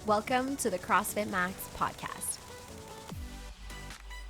Welcome to the CrossFit Max podcast.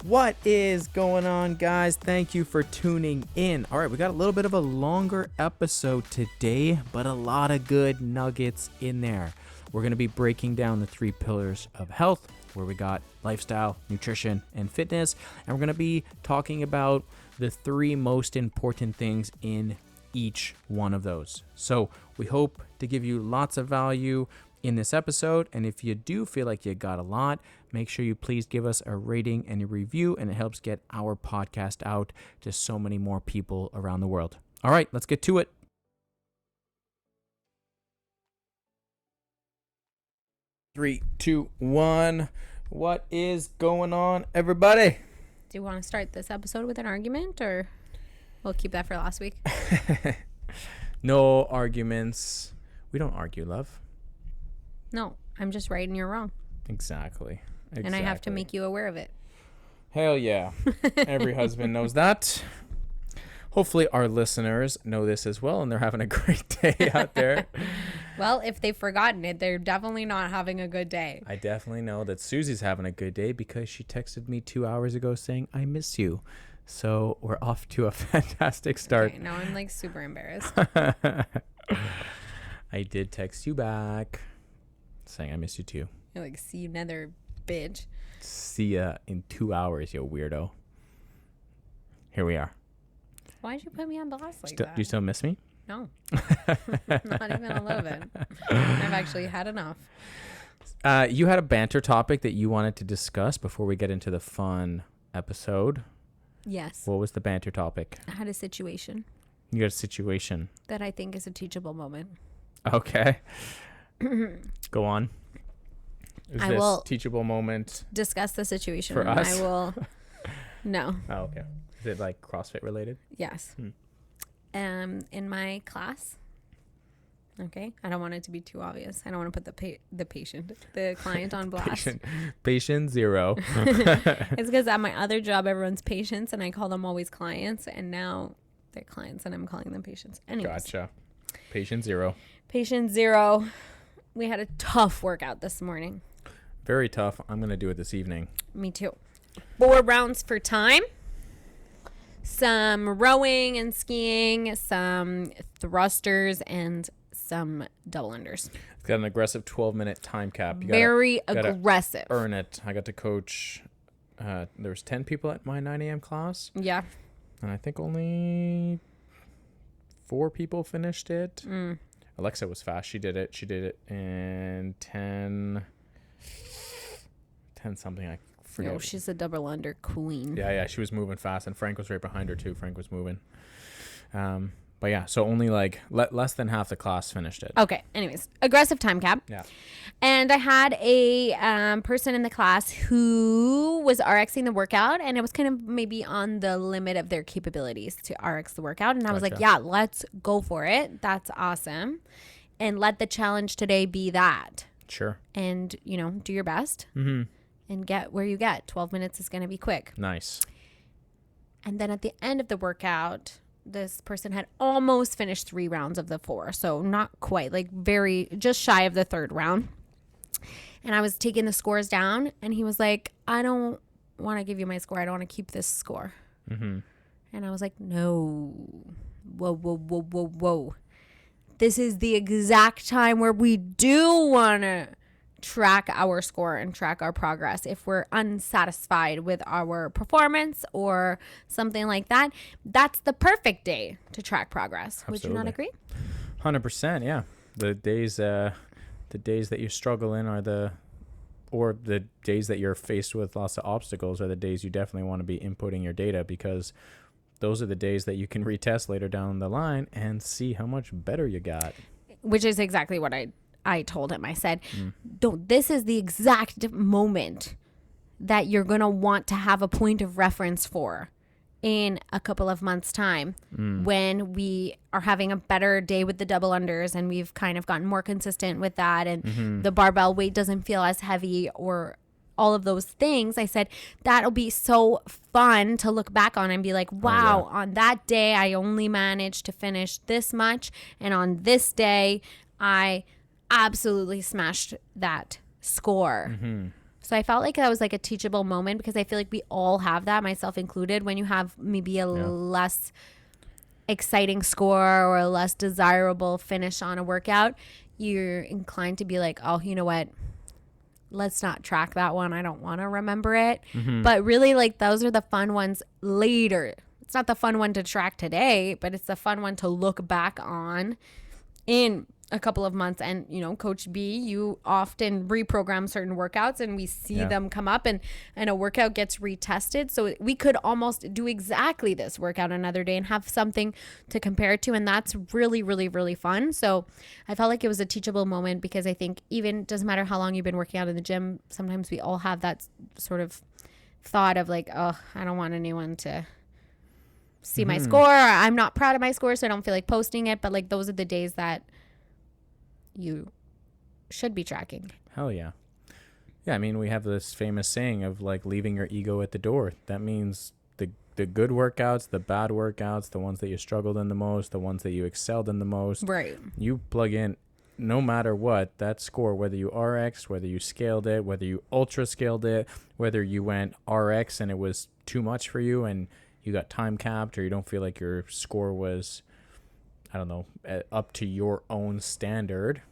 What is going on, guys? Thank you for tuning in. All right, we got a little bit of a longer episode today, but a lot of good nuggets in there. We're going to be breaking down the 3 pillars of health, where we got lifestyle, nutrition, and fitness. And we're going to be talking about the 3 most important things in each one of those. So we hope to give you lots of value in this episode, and if you do feel like you got a lot, make sure you please give us a rating and a review, and it helps get our podcast out to so many more people around the world. All right, let's get to it. Three, two, one. What is going on, everybody? Do you want to start this episode with an argument, or we'll keep that for last week? No arguments. We don't argue, love. No, I'm just right and you're wrong. Exactly. And I have to make you aware of it. Hell yeah. Every husband knows that. Hopefully our listeners know this as well, and they're having a great day out there. Well, if they've forgotten it, they're definitely not having a good day. I definitely know that Susie's having a good day because she texted me 2 hours ago saying, I miss you. So we're off to a fantastic start. Okay, now I'm like super embarrassed. I did text you back saying I miss you too. You're like, see you nether, bitch. See ya in 2 hours, you weirdo. Here we are. Why'd you put me on blast like Do that? you still miss me? No. Not even a little bit. I've actually had enough. You had a banter topic that you wanted to discuss before we get into the fun episode. Yes. What was the banter topic? I had a situation You got a situation. that I think is a teachable moment. Okay. Go on. Is I this will teachable moment discuss the situation. for and us? I will. No. Oh, okay. Is it like CrossFit related? Yes. In my class. Okay. I don't want it to be too obvious. I don't want to put the client on blast. Patient 0. It's because at my other job, everyone's patients, and I call them always clients, and now they're clients, and I'm calling them patients. Anyways. Gotcha. Patient 0. Patient 0. We had a tough workout this morning. Very tough. I'm going to do it this evening. Me too. 4 rounds for time. Some rowing and skiing, some thrusters, and some double unders. It's got an aggressive 12-minute time cap. You Very gotta aggressive. earn it. I got to coach. There was 10 people at my 9 a.m. class. Yeah. And I think only 4 people finished it. Alexa was fast. She did it in 10 something. I forget. Oh, she's a double under queen. Yeah. She was moving fast. And Frank was right behind her too. Frank was moving. But yeah, so only like less than half the class finished it. Okay. Anyways, aggressive time cap. Yeah. And I had a person in the class who was RXing the workout, and it was kind of maybe on the limit of their capabilities to RX the workout. And I was like, yeah, let's go for it. That's awesome. And let the challenge today be that. Sure. And, do your best and get where you get. 12 minutes is going to be quick. Nice. And then at the end of the workout, this person had almost finished 3 rounds of the 4. So not quite, like just shy of the 3rd round. And I was taking the scores down, and he was like, I don't want to give you my score. I don't want to keep this score. And I was like, no. Whoa. This is the exact time where we do want to track our score and track our progress. If we're unsatisfied with our performance or something like that, that's the perfect day to track progress. Absolutely. Would you not agree? 100%. Yeah. The days that you struggle in are the days that you're faced with lots of obstacles are the days you definitely want to be inputting your data, because those are the days that you can retest later down the line and see how much better you got. Which is exactly what I told him. I said, this is the exact moment that you're going to want to have a point of reference for in a couple of months' time when we are having a better day with the double unders and we've kind of gotten more consistent with that, and the barbell weight doesn't feel as heavy or all of those things. I said, that'll be so fun to look back on and be like, wow, on that day, I only managed to finish this much. And on this day, I absolutely smashed that score. Mm-hmm. So I felt like that was like a teachable moment, because I feel like we all have that, myself included. When you have maybe a less exciting score or a less desirable finish on a workout, you're inclined to be like, oh, you know what? Let's not track that one. I don't want to remember it. Mm-hmm. But really, like, those are the fun ones later. It's not the fun one to track today, but it's the fun one to look back on in a couple of months. And, you know, Coach B, you often reprogram certain workouts, and we see them come up, and a workout gets retested. So we could almost do exactly this workout another day and have something to compare it to. And that's really, really, really fun. So I felt like it was a teachable moment, because I think even doesn't matter how long you've been working out in the gym, sometimes we all have that sort of thought of like, oh, I don't want anyone to see my score. I'm not proud of my score, so I don't feel like posting it. But like, those are the days that you should be tracking. Hell yeah. Yeah, I mean, we have this famous saying of like leaving your ego at the door. That means the good workouts, the bad workouts, the ones that you struggled in the most, the ones that you excelled in the most. Right. You plug in, no matter what, that score, whether you RX, whether you scaled it, whether you ultra scaled it, whether you went RX and it was too much for you and you got time capped, or you don't feel like your score was, I don't know, up to your own standard,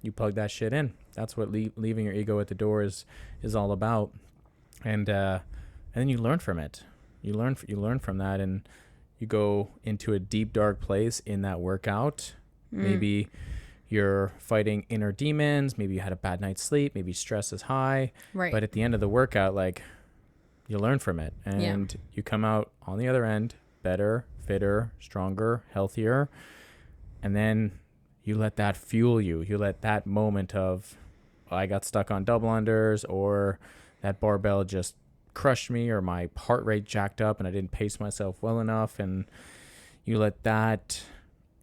you plug that shit in. That's what leaving your ego at the door is all about. And then you learn from it. You learn from that, and you go into a deep, dark place in that workout. Maybe you're fighting inner demons. Maybe you had a bad night's sleep. Maybe stress is high. Right. But at the end of the workout, like, you learn from it, and you come out on the other end better, fitter, stronger, healthier. And then you let that fuel you. You let that moment of, I got stuck on double unders, or that barbell just crushed me, or my heart rate jacked up and I didn't pace myself well enough. And you let that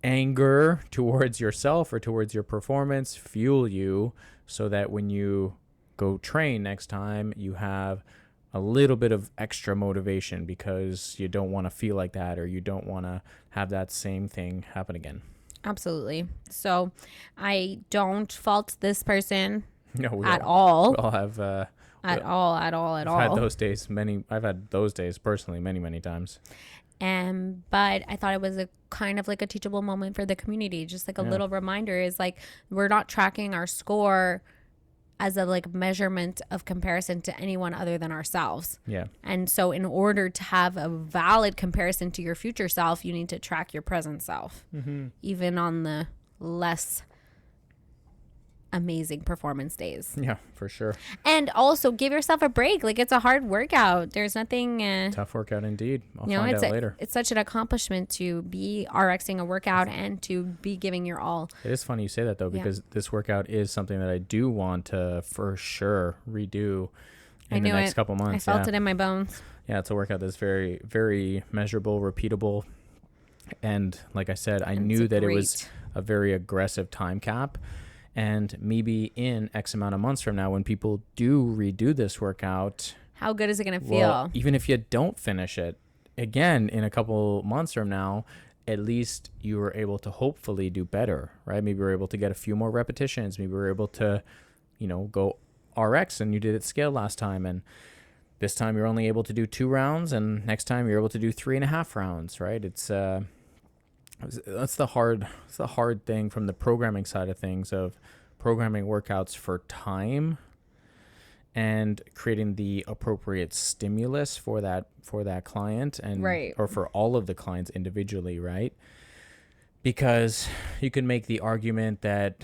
anger towards yourself or towards your performance fuel you, so that when you go train next time, you have a little bit of extra motivation, because you don't want to feel like that, or you don't want to have that same thing happen again. Absolutely. So I don't fault this person at all. We all have at all. I've had those days. I've had those days personally many times. But I thought it was a kind of like a teachable moment for the community. Just like a little reminder is like, we're not tracking our score as a like measurement of comparison to anyone other than ourselves. Yeah. And so in order to have a valid comparison to your future self, you need to track your present self, even on the less amazing performance days. Yeah, for sure. And also give yourself a break. Like, it's a hard workout. There's nothing tough workout indeed. I'll find out later. It's such an accomplishment to be RXing a workout and to be giving your all. It is funny you say that though, because this workout is something that I do want to for sure redo in the next couple months. I felt it in my bones. Yeah, it's a workout that's very, very measurable, repeatable. And like I said, I knew that it was a very aggressive time cap. And maybe in X amount of months from now, when people do redo this workout, how good is it going to feel? Even if you don't finish it, again, in a couple months from now, at least you were able to hopefully do better, right? Maybe we're able to get a few more repetitions. Maybe we're able to, go RX, and you did it scale last time. And this time you're only able to do 2 rounds, and next time you're able to do 3.5 rounds, right? That's the hard thing from the programming side of things, of programming workouts for time and creating the appropriate stimulus for that client, and or for all of the clients individually, right? Because you can make the argument that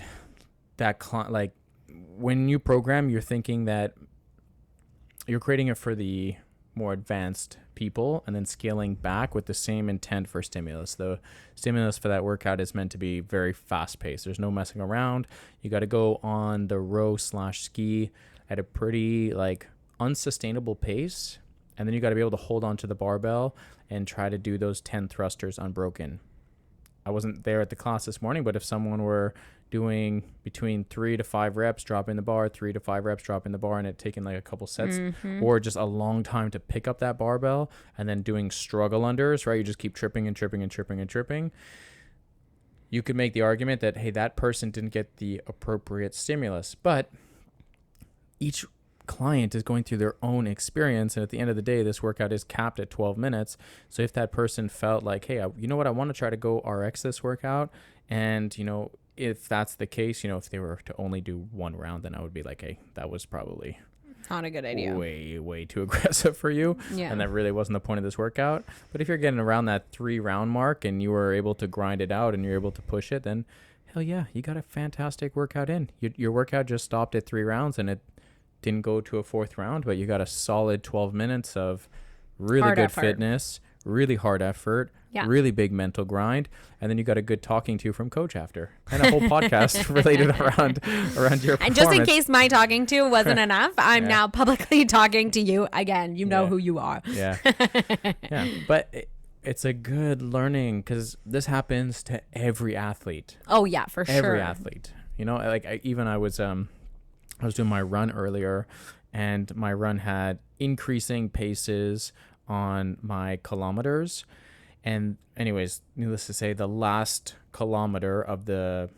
client, like, when you program, you're thinking that you're creating it for the more advanced people and then scaling back with the same intent for stimulus. The stimulus for that workout is meant to be very fast paced. There's no messing around. You got to go on the row/ski at a pretty unsustainable pace. And then you got to be able to hold on to the barbell and try to do those 10 thrusters unbroken. I wasn't there at the class this morning, but if someone were doing between 3 to 5 reps, dropping the bar, 3 to 5 reps, dropping the bar, and it taking a couple sets, or just a long time to pick up that barbell, and then doing struggle unders, right? You just keep tripping and tripping and tripping and tripping. You could make the argument that, hey, that person didn't get the appropriate stimulus. But each client is going through their own experience, and at the end of the day, this workout is capped at 12 minutes. So if that person felt like, hey, you know what, I want to try to go RX this workout, and if that's the case, if they were to only do one round, then I would be like, hey, that was probably not a good idea, way too aggressive for you. And that really wasn't the point of this workout. But if you're getting around that 3-round mark and you were able to grind it out and you're able to push it, then hell yeah, you got a fantastic workout in. Your workout just stopped at 3 rounds and it didn't go to a 4th round, but you got a solid 12 minutes of really hard good effort. Fitness, really hard effort, really big mental grind, and then you got a good talking to from coach after, and a whole podcast related around your performance. And just in case my talking to wasn't enough, I'm now publicly talking to you again. You know who you are. Yeah. But it's a good learning, because this happens to every athlete. Oh yeah, for sure. Every athlete. I was doing my run earlier, and my run had increasing paces on my kilometers. And anyways, needless to say, the last kilometer of the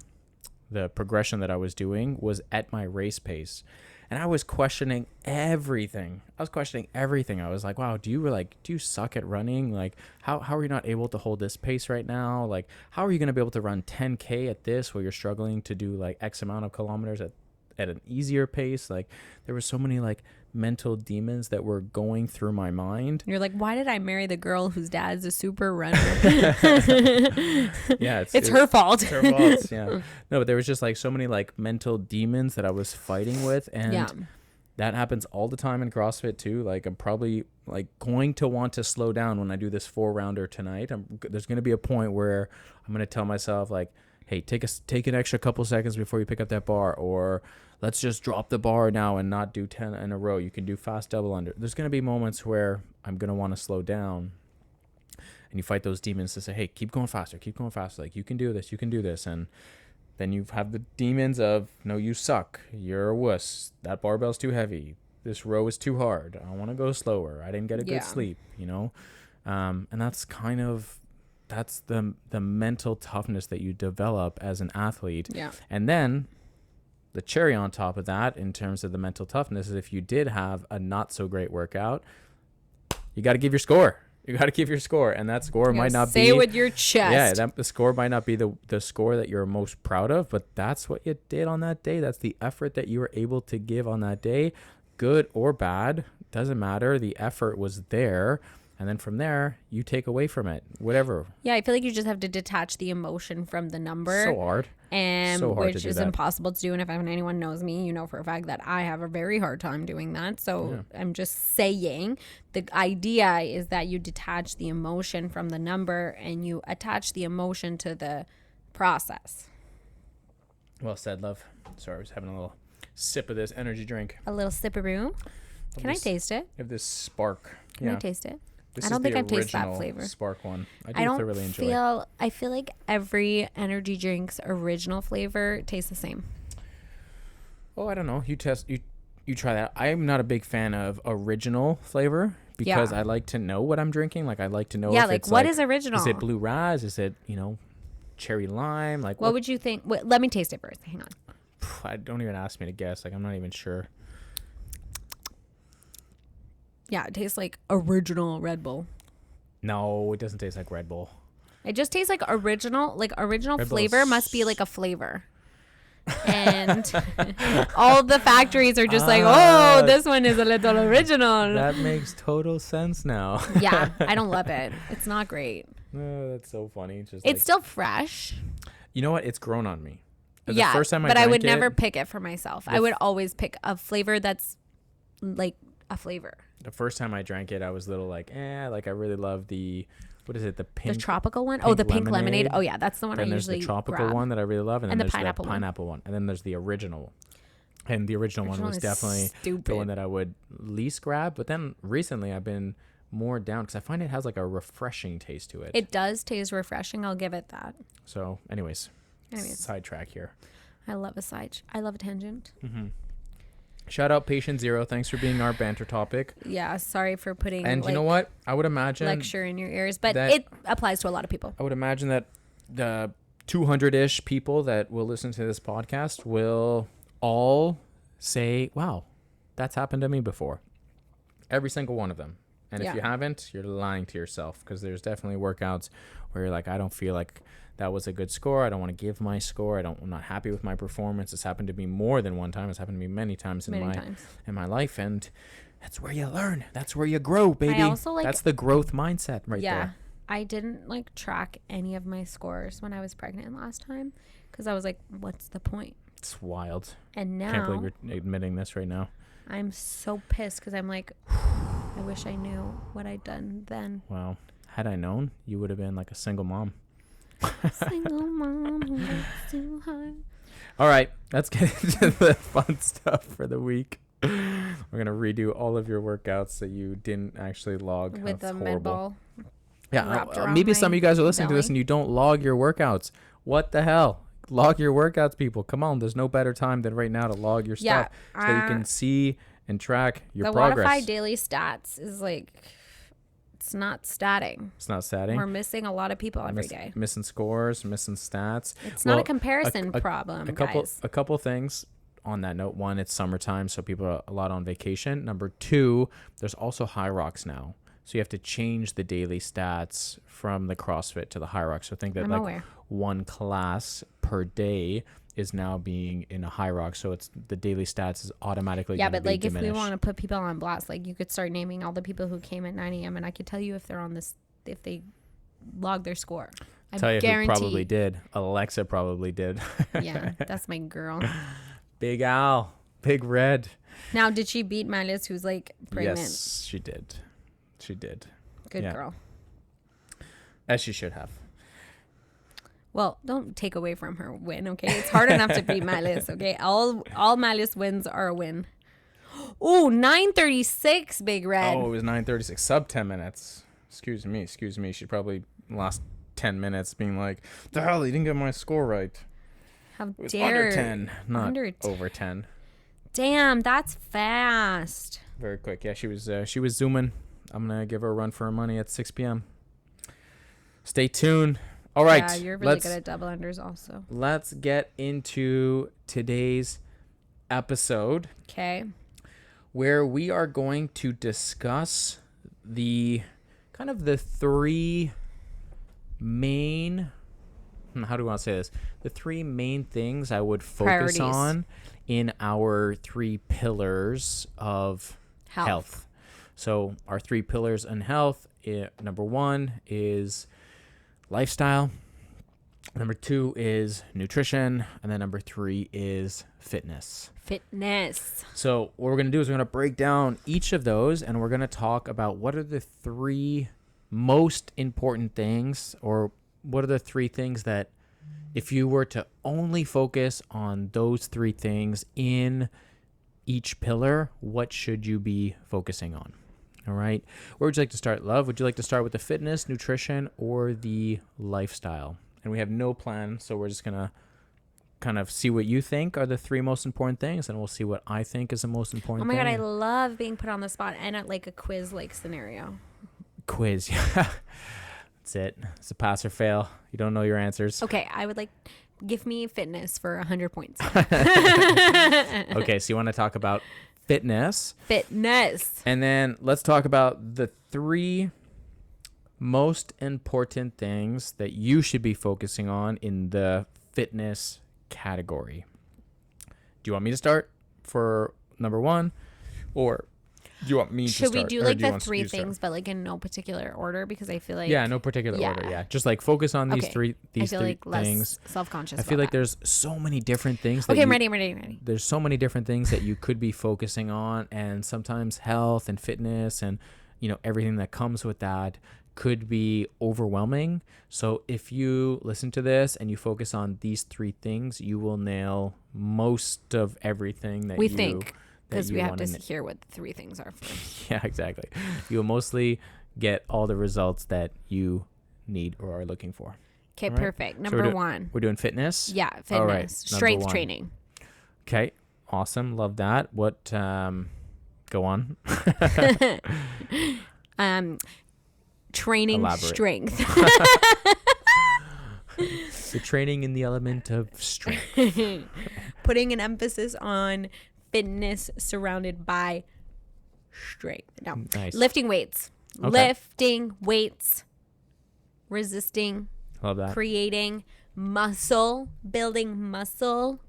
progression that I was doing was at my race pace. And I was questioning everything. I was like, wow, do you suck at running? Like, how are you not able to hold this pace right now? Like, how are you going to be able to run 10K at this while you're struggling to do like X amount of kilometers at an easier pace? Like, there were so many like mental demons that were going through my mind. You're like, why did I marry the girl whose dad's a super runner? Yeah, it's her fault. It's her fault. Yeah. No, but there was just like so many like mental demons that I was fighting with, and that happens all the time in CrossFit too. Like, I'm probably like going to want to slow down when I do this 4-rounder tonight. There's going to be a point where I'm going to tell myself like, hey, take an extra couple seconds before you pick up that bar, or let's just drop the bar now and not do 10 in a row. You can do fast double under. There's going to be moments where I'm going to want to slow down, and you fight those demons to say, hey, keep going faster. Like, you can do this. And then you have the demons of, no, you suck. You're a wuss. That barbell's too heavy. This row is too hard. I want to go slower. I didn't get a good sleep, and that's kind of, that's the mental toughness that you develop as an athlete. Yeah. And then the cherry on top of that, in terms of the mental toughness, is if you did have a not so great workout, you got to give your score. And that score might not say it with your chest. Yeah, the score might not be the score that you're most proud of, but that's what you did on that day. That's the effort that you were able to give on that day, good or bad, doesn't matter. The effort was there. And then from there, you take away from it, whatever. Yeah, I feel like you just have to detach the emotion from the number. So hard. Which is impossible to do. And if anyone knows me, you know for a fact that I have a very hard time doing that. So I'm just saying, the idea is that you detach the emotion from the number and you attach the emotion to the process. Well said, love. Sorry, I was having a little sip of this energy drink. A little sipperoo. Can I taste it? Have this spark. Can I taste it? I don't think I've tasted that flavor. Spark one. I feel like every energy drink's original flavor tastes the same. Oh, I don't know. You try that. I'm not a big fan of original flavor, because I like to know what I'm drinking. Like, I like to know if it's what is original? Is it blue raz? Is it, cherry lime? Like, what would you think? Wait, let me taste it first. Hang on. Don't even ask me to guess. Like, I'm not even sure. Yeah, it tastes like original Red Bull. No, it doesn't taste like Red Bull. It just tastes like original. Like, original Red flavor Bull's... must be like a flavor. And all the factories are just like, oh, this one is a little original. That makes total sense now. Yeah, I don't love it. It's not great. No, that's so funny. It's still fresh. You know what? It's grown on me. The first time I would never pick it for myself. I would always pick a flavor that's like a flavor. The first time I drank it, I was a little like, like, I really love the, what is it? The tropical one? The pink lemonade. Oh yeah, that's the one I usually grab. There's the tropical one that I really love, and then there's the pineapple one. And then there's the original one. And the original one was definitely the one that I would least grab. But then recently I've been more down, because I find it has like a refreshing taste to it. It does taste refreshing. I'll give it that. So anyways. Sidetrack here. I love a tangent. Mm-hmm. Shout out Patient Zero. Thanks for being our banter topic. Yeah, sorry for putting. And you know what? I would imagine lecture in your ears, but it applies to a lot of people. I would imagine that the 200-ish people that will listen to this podcast will all say, "Wow, That's happened to me before. Every single one of them. And Yeah. if you haven't, you're lying to yourself, because there's definitely workouts where you're like, I don't feel like that was a good score. I don't want to give my score. I'm not happy with my performance. It's happened to me more than one time. It's happened to me many times in my life. And that's where you learn. That's where you grow, baby. I also, like, that's the growth mindset right there. I didn't like track any of my scores when I was pregnant last time, because I was like, what's the point? It's wild. And now Can't believe you're admitting this right now. I'm so pissed, because I'm like, I wish I knew what I'd done then. Wow. Had I known, you would have been like a single mom. Single mom who works too hard. All right, let's get into the fun stuff for the week. We're going to redo all of your workouts that you didn't actually log. With That's a horrible. med ball. Yeah, around maybe my some of you guys are listening to this belly. and you don't log your workouts. What the hell? Log your workouts, people. Come on, there's no better time than right now to log your Yeah, stuff so that you can see and track your the progress. Wodify daily stats is like, it's not statting. It's not statting. We're missing a lot of people every day. Missing scores, missing stats. It's not a comparison problem, couple, guys. A couple things on that note. One, it's summertime, so people are a lot on vacation. Number two, there's also High Rocks now. So you have to change the daily stats from the CrossFit to the High Rocks. So think that I'm aware. one class per day is now being in a High Rock. So it's the daily stats is automatically Yeah, gonna but be like diminished. if we want to put people on blast, like you could start naming all the people who came at 9 a.m. and I could tell you if they're on this, if they log their score. I tell you guarantee. who probably did. Alexa probably did. Yeah, that's my girl. Big Al, Big Red. Now, did she beat Miles, who's like pregnant? Yes, she did. She did. Good yeah. girl. As she should have. Well, don't take away from her win, okay? It's hard enough to beat Miles, okay? All Miles wins are a win. Oh, 9:36, Big Red. Oh, it was 9:36, sub 10 minutes. Excuse me. She probably lost 10 minutes being like, the hell, you didn't get my score right. How It was dare. under 10, not Under 10. over 10. Damn, that's fast. Very quick. Yeah, she was zooming. I'm going to give her a run for her money at 6 p.m. Stay tuned. All right. Yeah, you're really good at double unders also. Let's get into today's episode. Okay. Where we are going to discuss the kind of the three main, how do I want to say this? The three main things I would focus Priorities. on in our three pillars of health. So our three pillars in health, number one is lifestyle. Number two is nutrition. And then number three is fitness. So what we're going to do is we're going to break down each of those and we're going to talk about what are the three most important things, or what are the three things that if you were to only focus on those three things in each pillar, what should you be focusing on? All right. Where would you like to start, Love? Would you like to start with the fitness, nutrition, or the lifestyle? And we have no plan, so we're just going to kind of see what you think are the three most important things, and we'll see what I think is the most important thing. Oh my God, I love being put on the spot and at like a quiz like scenario. Quiz, yeah. That's it. It's a pass or fail. You don't know your answers. Okay, I would like, give me fitness for 100 points. Okay, so you want to talk about fitness. And then let's talk about the three most important things that you should be focusing on in the fitness category. Do you want me to start for number one, or do you want me to start? Should we do or like do you the want three you to start? things, but like in no particular order? Because I feel like No particular order. Yeah, just like focus on these Okay. three I feel like less things. self-conscious. I feel about like that. there's so many different things. That Okay, I'm you- ready. There's so many different things that you could be focusing on, and sometimes health and fitness and everything that comes with that could be overwhelming. So if you listen to this and you focus on these three things, you will nail most of everything that We you think, because we have wanna to hear what the three things are first. Yeah, exactly. You'll mostly get all the results that you need or are looking for. Okay, All right. perfect. So Number one. We're doing fitness. Yeah, All fitness. right, number Strength one. training. Okay, awesome. Love that. What? Go on. Training Elaborate. strength. The training in the element of strength. Putting an emphasis on fitness surrounded by strength. No, Nice. lifting weights, resisting, Love that. creating muscle, building muscle.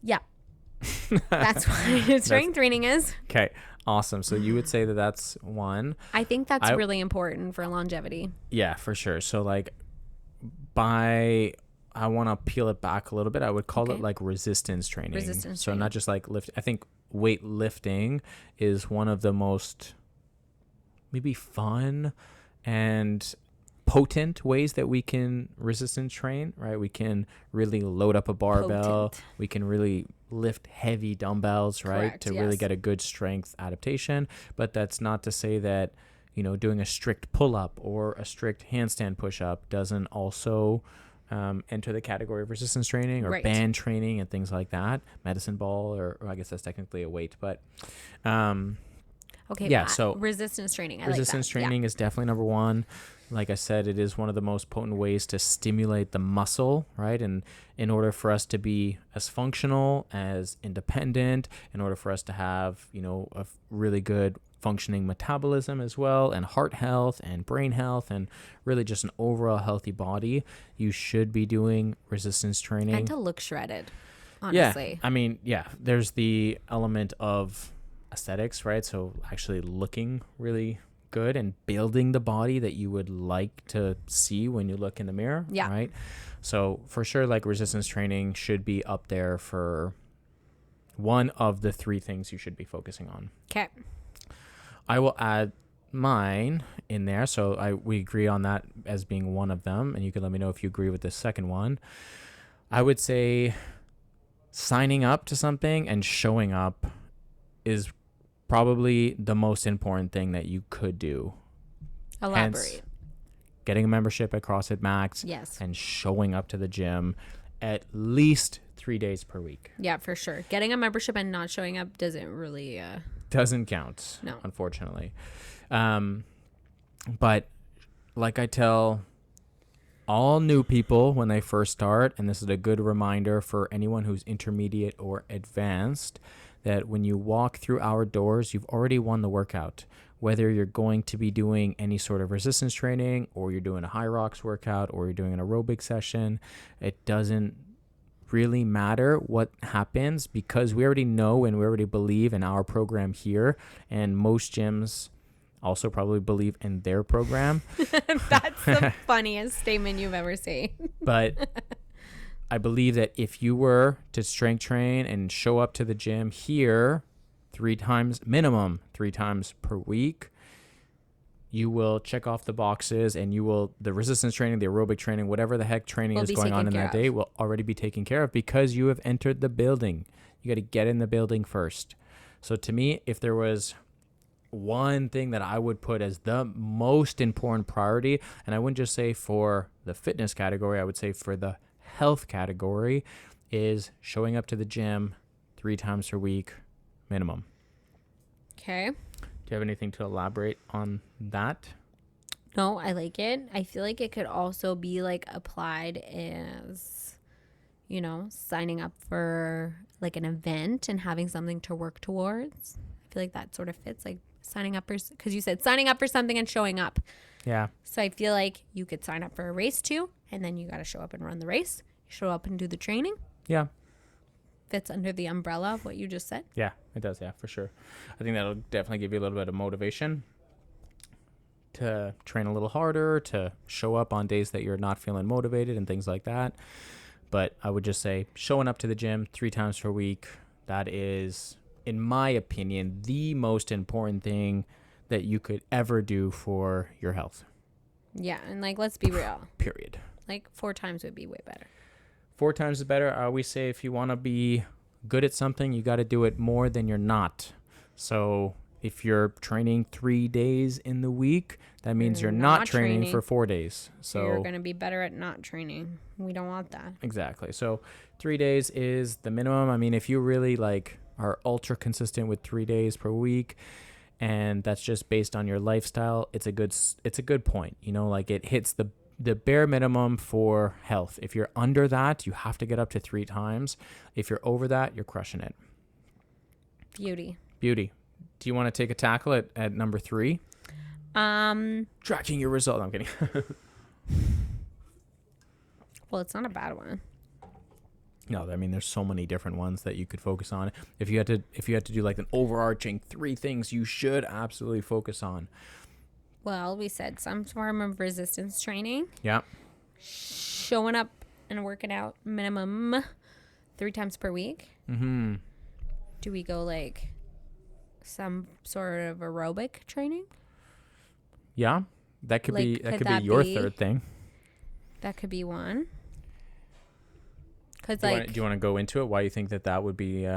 Yeah, that's what strength training is. Okay. Awesome. So you would say that that's one. I think that's really important for longevity. Yeah, for sure. So like I want to peel it back a little bit. I would call it like resistance training. So not just like lift. I think weightlifting is one of the most maybe fun and potent ways that we can resistance train, right? We can really load up a barbell. We can really lift heavy dumbbells, right? Correct, really get a good strength adaptation. But that's not to say that, doing a strict pull-up or a strict handstand push-up doesn't also enter the category of resistance training or band training and things like that. Medicine ball, or I guess that's technically a weight, but so resistance training. Resistance training is definitely number one. Like I said, it is one of the most potent ways to stimulate the muscle, right? And in order for us to be as functional, as independent, in order for us to have, a really good functioning metabolism as well, and heart health and brain health, and really just an overall healthy body, you should be doing resistance training. And to look shredded, honestly. There's the element of aesthetics, right? So actually looking really good and building the body that you would like to see when you look in the mirror, right? So for sure, like resistance training should be up there for one of the three things you should be focusing on. Okay. I will add mine in there. So we agree on that as being one of them, and you can let me know if you agree with the second one. I would say signing up to something and showing up is probably the most important thing that you could do. Elaborate. Hence, getting a membership at CrossFit Max. Yes. And showing up to the gym at least 3 days per week. Yeah, for sure. Getting a membership and not showing up doesn't really... doesn't count. No. Unfortunately. But like I tell all new people when they first start, and this is a good reminder for anyone who's intermediate or advanced, that when you walk through our doors, you've already won the workout. Whether you're going to be doing any sort of resistance training, or you're doing a high rocks workout, or you're doing an aerobic session, it doesn't really matter what happens, because we already know and we already believe in our program here, and most gyms also probably believe in their program. That's the funniest statement you've ever seen. But I believe that if you were to strength train and show up to the gym here minimum three times per week, you will check off the boxes, and the resistance training, the aerobic training, whatever the heck training is going on in that day will already be taken care of, because you have entered the building. You got to get in the building first. So to me, if there was one thing that I would put as the most important priority, and I wouldn't just say for the fitness category, I would say for the health category, is showing up to the gym 3 times per week minimum. Okay. Do you have anything to elaborate on that? No, I like it. I feel like it could also be like applied as, signing up for like an event and having something to work towards. I feel like that sort of fits, like signing up for, because you said signing up for something and showing up. Yeah. So I feel like you could sign up for a race too, and then you got to show up and run the race. You show up and do the training. Yeah. Fits under the umbrella of what you just said. Yeah, it does. Yeah, for sure. I think that'll definitely give you a little bit of motivation to train a little harder, to show up on days that you're not feeling motivated and things like that. But I would just say showing up to the gym 3 times per week, that is, in my opinion, the most important thing that you could ever do for your health. Yeah, and like, let's be real. Period. Like 4 times would be way better. 4 times is better. I always say if you want to be good at something, you got to do it more than you're not. So if you're training 3 days in the week, that means you're not training for 4 days. So you're going to be better at not training. We don't want that. Exactly. So 3 days is the minimum. I mean, if you really are ultra consistent with 3 days per week, and that's just based on your lifestyle, it's a good point. It hits the bare minimum for health. If you're under that, you have to get up to 3 times. If you're over that, you're crushing it. Beauty. Beauty. Do you want to take a tackle at number 3? Tracking your result. I'm kidding. Well, it's not a bad one. No, I mean, there's so many different ones that you could focus on. If you had to do like an overarching 3 things you should absolutely focus on. Well, we said some form of resistance training. Yeah. Showing up and working out minimum 3 times per week. Mm-hmm. Do we go like some sort of aerobic training? Yeah. That could be your third thing. That could be one. Cause do you want to go into it? Why you think that would be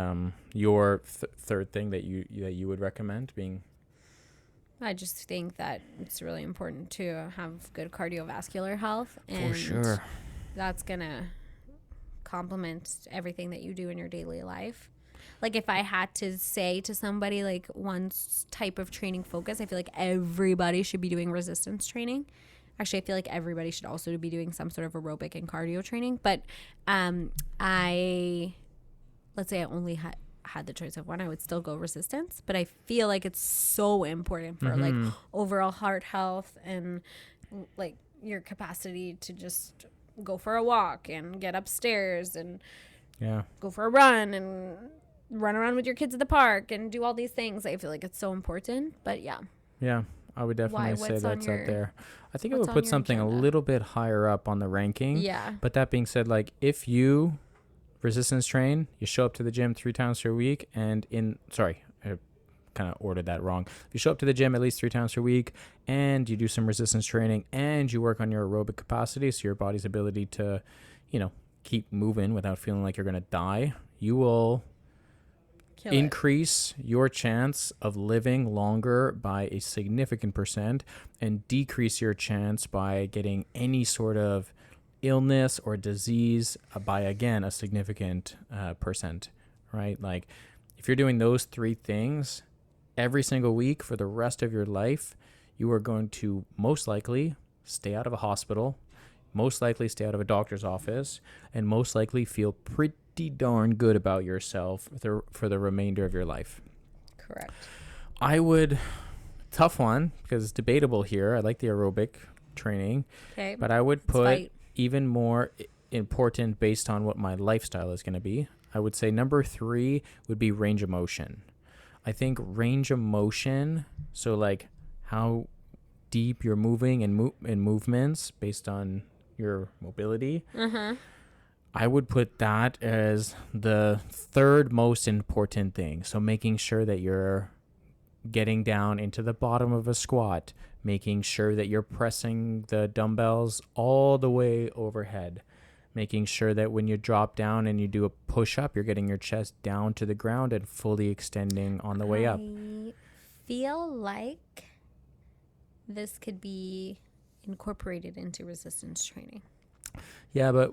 your third thing that you would recommend being? I just think that it's really important to have good cardiovascular health, and for sure, that's gonna complement everything that you do in your daily life. Like if I had to say to somebody like one type of training focus, I feel like everybody should be doing resistance training. Actually, I feel like everybody should also be doing some sort of aerobic and cardio training. But let's say I only had the choice of one, I would still go resistance. But I feel like it's so important for like overall heart health and like your capacity to just go for a walk and get upstairs and go for a run and run around with your kids at the park and do all these things. I feel like it's so important. But yeah. I would definitely say that's up there. I think I would put something agenda? a little bit higher up on the ranking. Yeah. But that being said, like if you resistance train, you show up to the gym 3 times per week, and I kind of ordered that wrong. If you show up to the gym at least 3 times per week, and you do some resistance training, and you work on your aerobic capacity, so your body's ability to, keep moving without feeling like you're gonna die, you will increase your chance of living longer by a significant percent and decrease your chance by getting any sort of illness or disease by, again, a significant percent, right? Like if you're doing those 3 things every single week for the rest of your life, you are going to most likely stay out of a hospital, most likely stay out of a doctor's office, and most likely feel pretty darn good about yourself for the remainder of your life. Correct. Tough one because it's debatable here. I like the aerobic training, okay, but I would put even more important based on what my lifestyle is going to be. I would say number 3 would be range of motion. I think range of motion, so like how deep you're moving in movements based on your mobility. I would put that as the 3rd most important thing. So making sure that you're getting down into the bottom of a squat, making sure that you're pressing the dumbbells all the way overhead, making sure that when you drop down and you do a push-up, you're getting your chest down to the ground and fully extending on the way up. I feel like this could be incorporated into resistance training. Yeah, but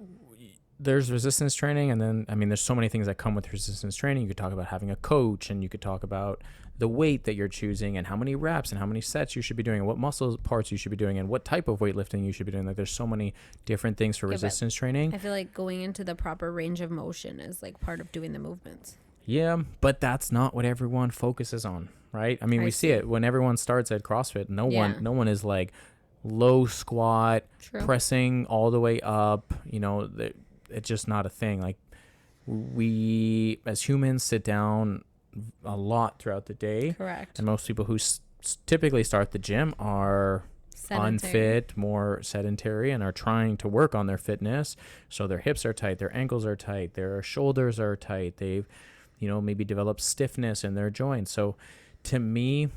there's resistance training, and then, I mean, there's so many things that come with resistance training. You could talk about having a coach, and you could talk about the weight that you're choosing and how many reps and how many sets you should be doing and what muscle parts you should be doing and what type of weightlifting you should be doing. Like there's so many different things for resistance training. I feel like going into the proper range of motion is like part of doing the movements. Yeah, but that's not what everyone focuses on, right? I mean, we see it when everyone starts at CrossFit. No one is like low squat, pressing all the way up, it's just not a thing. Like we as humans sit down a lot throughout the day. Correct. And most people who typically start the gym are unfit, more sedentary, and are trying to work on their fitness. So their hips are tight, their ankles are tight, their shoulders are tight. They've, maybe developed stiffness in their joints. So to me,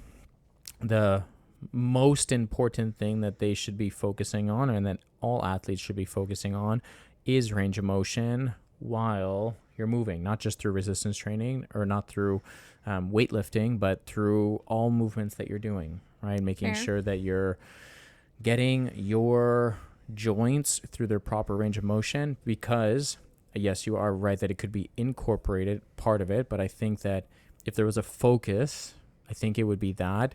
the most important thing that they should be focusing on, and that all athletes should be focusing on, is range of motion while you're moving, not just through resistance training or not through weightlifting, but through all movements that you're doing, right? Making sure that you're getting your joints through their proper range of motion, because yes, you are right that it could be incorporated, part of it, but I think that if there was a focus, I think it would be that,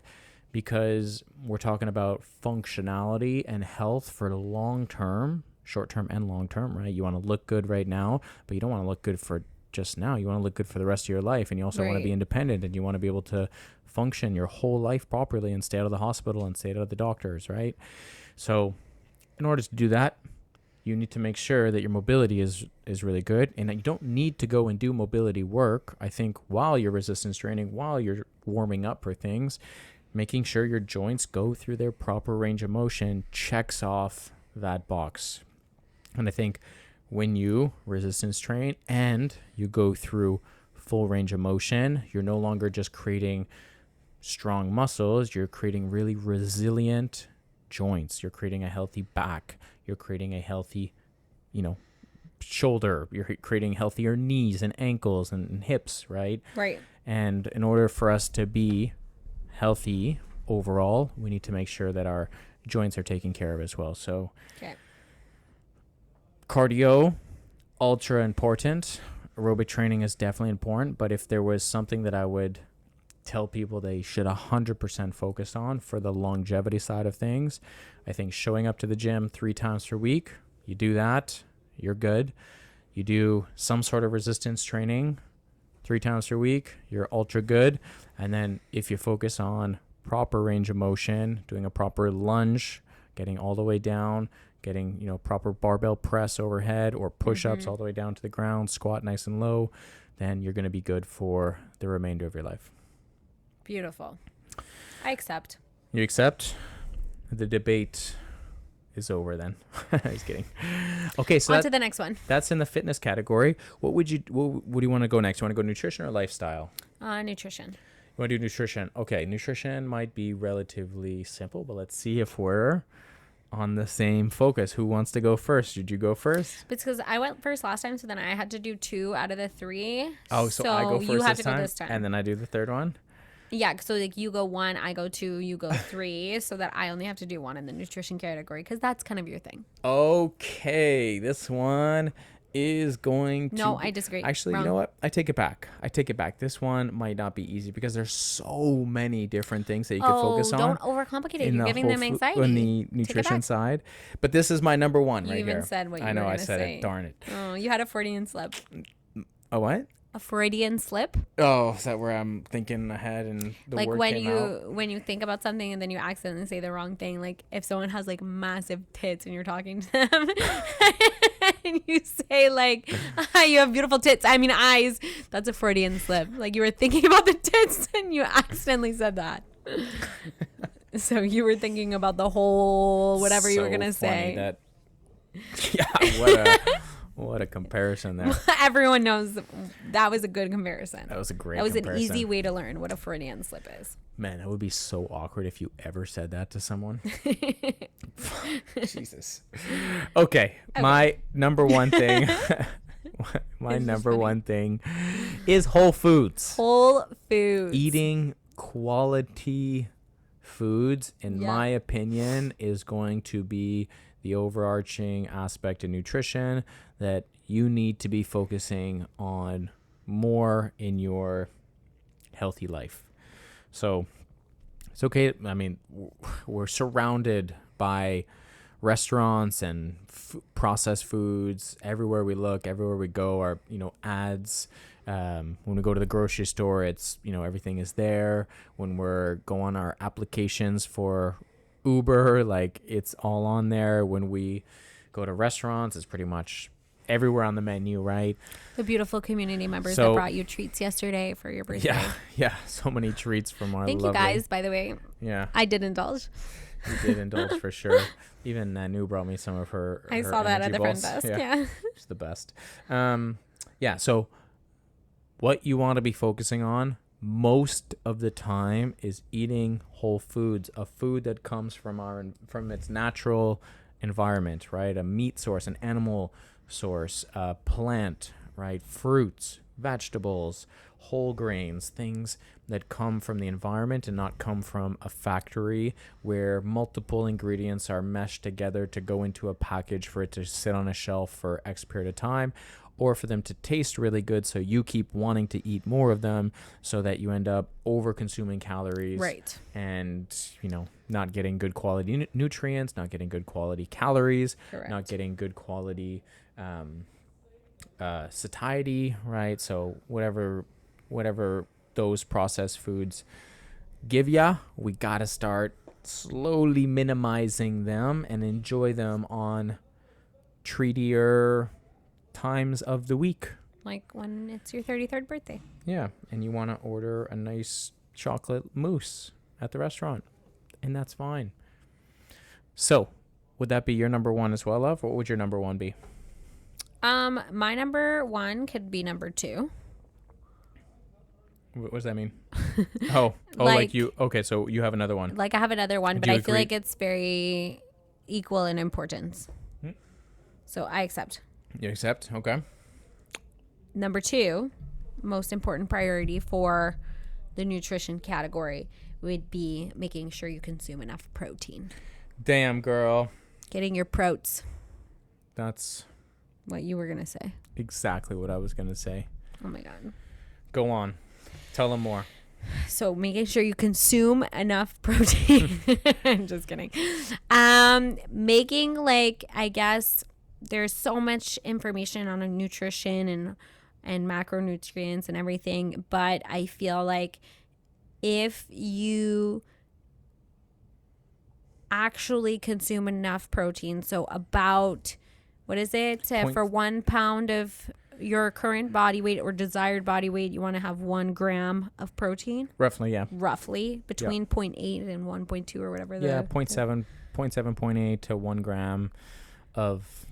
because we're talking about functionality and health for the long term, short term and long term, right? You want to look good right now, but you don't want to look good for just now. You want to look good for the rest of your life, and you also want to be independent, and you want to be able to function your whole life properly and stay out of the hospital and stay out of the doctors, right? So in order to do that, you need to make sure that your mobility is really good, and that you don't need to go and do mobility work. I think while you're resistance training, while you're warming up for things, making sure your joints go through their proper range of motion checks off that box. And I think when you resistance train and you go through full range of motion, you're no longer just creating strong muscles, you're creating really resilient joints. You're creating a healthy back. You're creating a healthy, shoulder. You're creating healthier knees and ankles and hips, right? Right. And in order for us to be healthy overall, we need to make sure that our joints are taken care of as well. So cardio, ultra important. Aerobic training is definitely important, but if there was something that I would tell people they should 100% focus on for the longevity side of things, I think showing up to the gym 3 times per week, you do that, you're good. You do some sort of resistance training 3 times per week, you're ultra good. And then if you focus on proper range of motion, doing a proper lunge, getting all the way down, getting, proper barbell press overhead or push-ups all the way down to the ground, squat nice and low, then you're going to be good for the remainder of your life. Beautiful. I accept. You accept? The debate is over then. I was kidding. Okay, so on to the next one. That's in the fitness category. What do you want to go next? You want to go nutrition or lifestyle? Nutrition. You want to do nutrition? Okay, nutrition might be relatively simple, but let's see if we're on the same focus. Who wants to go first? Did you go first? It's because I went first last time, so then I had to do 2 out of the 3. Oh, so I go first you have to go this time. And then I do the third one? Yeah, so like you go 1, I go 2, you go 3, so that I only have to do 1 in the nutrition category because that's kind of your thing. Okay, this one is going to... No, I disagree. Actually, wrong. You know what? I take it back. This one might not be easy because there's so many different things that you could focus on. Don't overcomplicate it. You're giving them anxiety. On the nutrition side. But this is my number 1 right here. You even said what you were going to say. I know, I said it. Darn it. Oh, you had a Freudian slip. A what? A Freudian slip. Oh, is that where I'm thinking ahead and the like word when came out? When you think about something and then you accidentally say the wrong thing, like if someone has like massive tits and you're talking to them and you say like you have beautiful tits, I mean eyes, that's a Freudian slip. Like you were thinking about the tits and you accidentally said that. So you were thinking about the whole whatever you were gonna say. Yeah, what a comparison there. Everyone knows that was a good comparison. That was a great comparison. That was an easy way to learn what a Freudian slip is. Man, that would be so awkward if you ever said that to someone. Jesus. Okay, my number one thing. My number one thing is whole foods. Whole foods. Eating quality foods, in my opinion, is going to be the overarching aspect of nutrition that you need to be focusing on more in your healthy life. So it's okay. I mean, we're surrounded by restaurants and processed foods everywhere we look, everywhere we go. Our ads. When we go to the grocery store, it's everything is there. When we're going our applications for Uber, like it's all on there. When we go to restaurants, it's pretty much everywhere on the menu, right? The beautiful community members that brought you treats yesterday for your birthday. Yeah, so many treats from our Thank you guys, by the way. Yeah, I did indulge. You did indulge for sure. Even Nanu brought me some of her I saw that at the front desk. Yeah. She's the best. So what you want to be focusing on most of the time is eating whole foods, a food that comes from its natural environment, right? A meat source, an animal source, a plant, right? Fruits, vegetables, whole grains, things that come from the environment and not come from a factory where multiple ingredients are meshed together to go into a package for it to sit on a shelf for X period of time, or for them to taste really good so you keep wanting to eat more of them so that you end up over consuming calories, right? And not getting good quality nutrients, not getting good quality calories, correct, not getting good quality satiety, right? So whatever those processed foods give ya, we gotta start slowly minimizing them and enjoy them on treatier times of the week. Like when it's your 33rd birthday. Yeah, and you want to order a nice chocolate mousse at the restaurant, and that's fine. So, would that be your number one as well, love? What would your number one be? My number one could be number two. What does that mean? Oh, like you. Okay, so you have another one. Like I have another one, but I feel like it's very equal in importance. So I accept. You accept? Okay. Number two, most important priority for the nutrition category would be making sure you consume enough protein. Damn, girl. Getting your protes. That's what you were going to say. Exactly what I was going to say. Oh, my God. Go on. Tell them more. So making sure you consume enough protein. I'm just kidding. Making like, I guess there's so much information on nutrition and macronutrients and everything, but I feel like if you actually consume enough protein, so about, what is it, for 1 pound of your current body weight or desired body weight, you want to have 1 gram of protein. Roughly, yeah. Roughly between 0.8 and 1.2 or whatever. Yeah, 0.7 to 1 gram of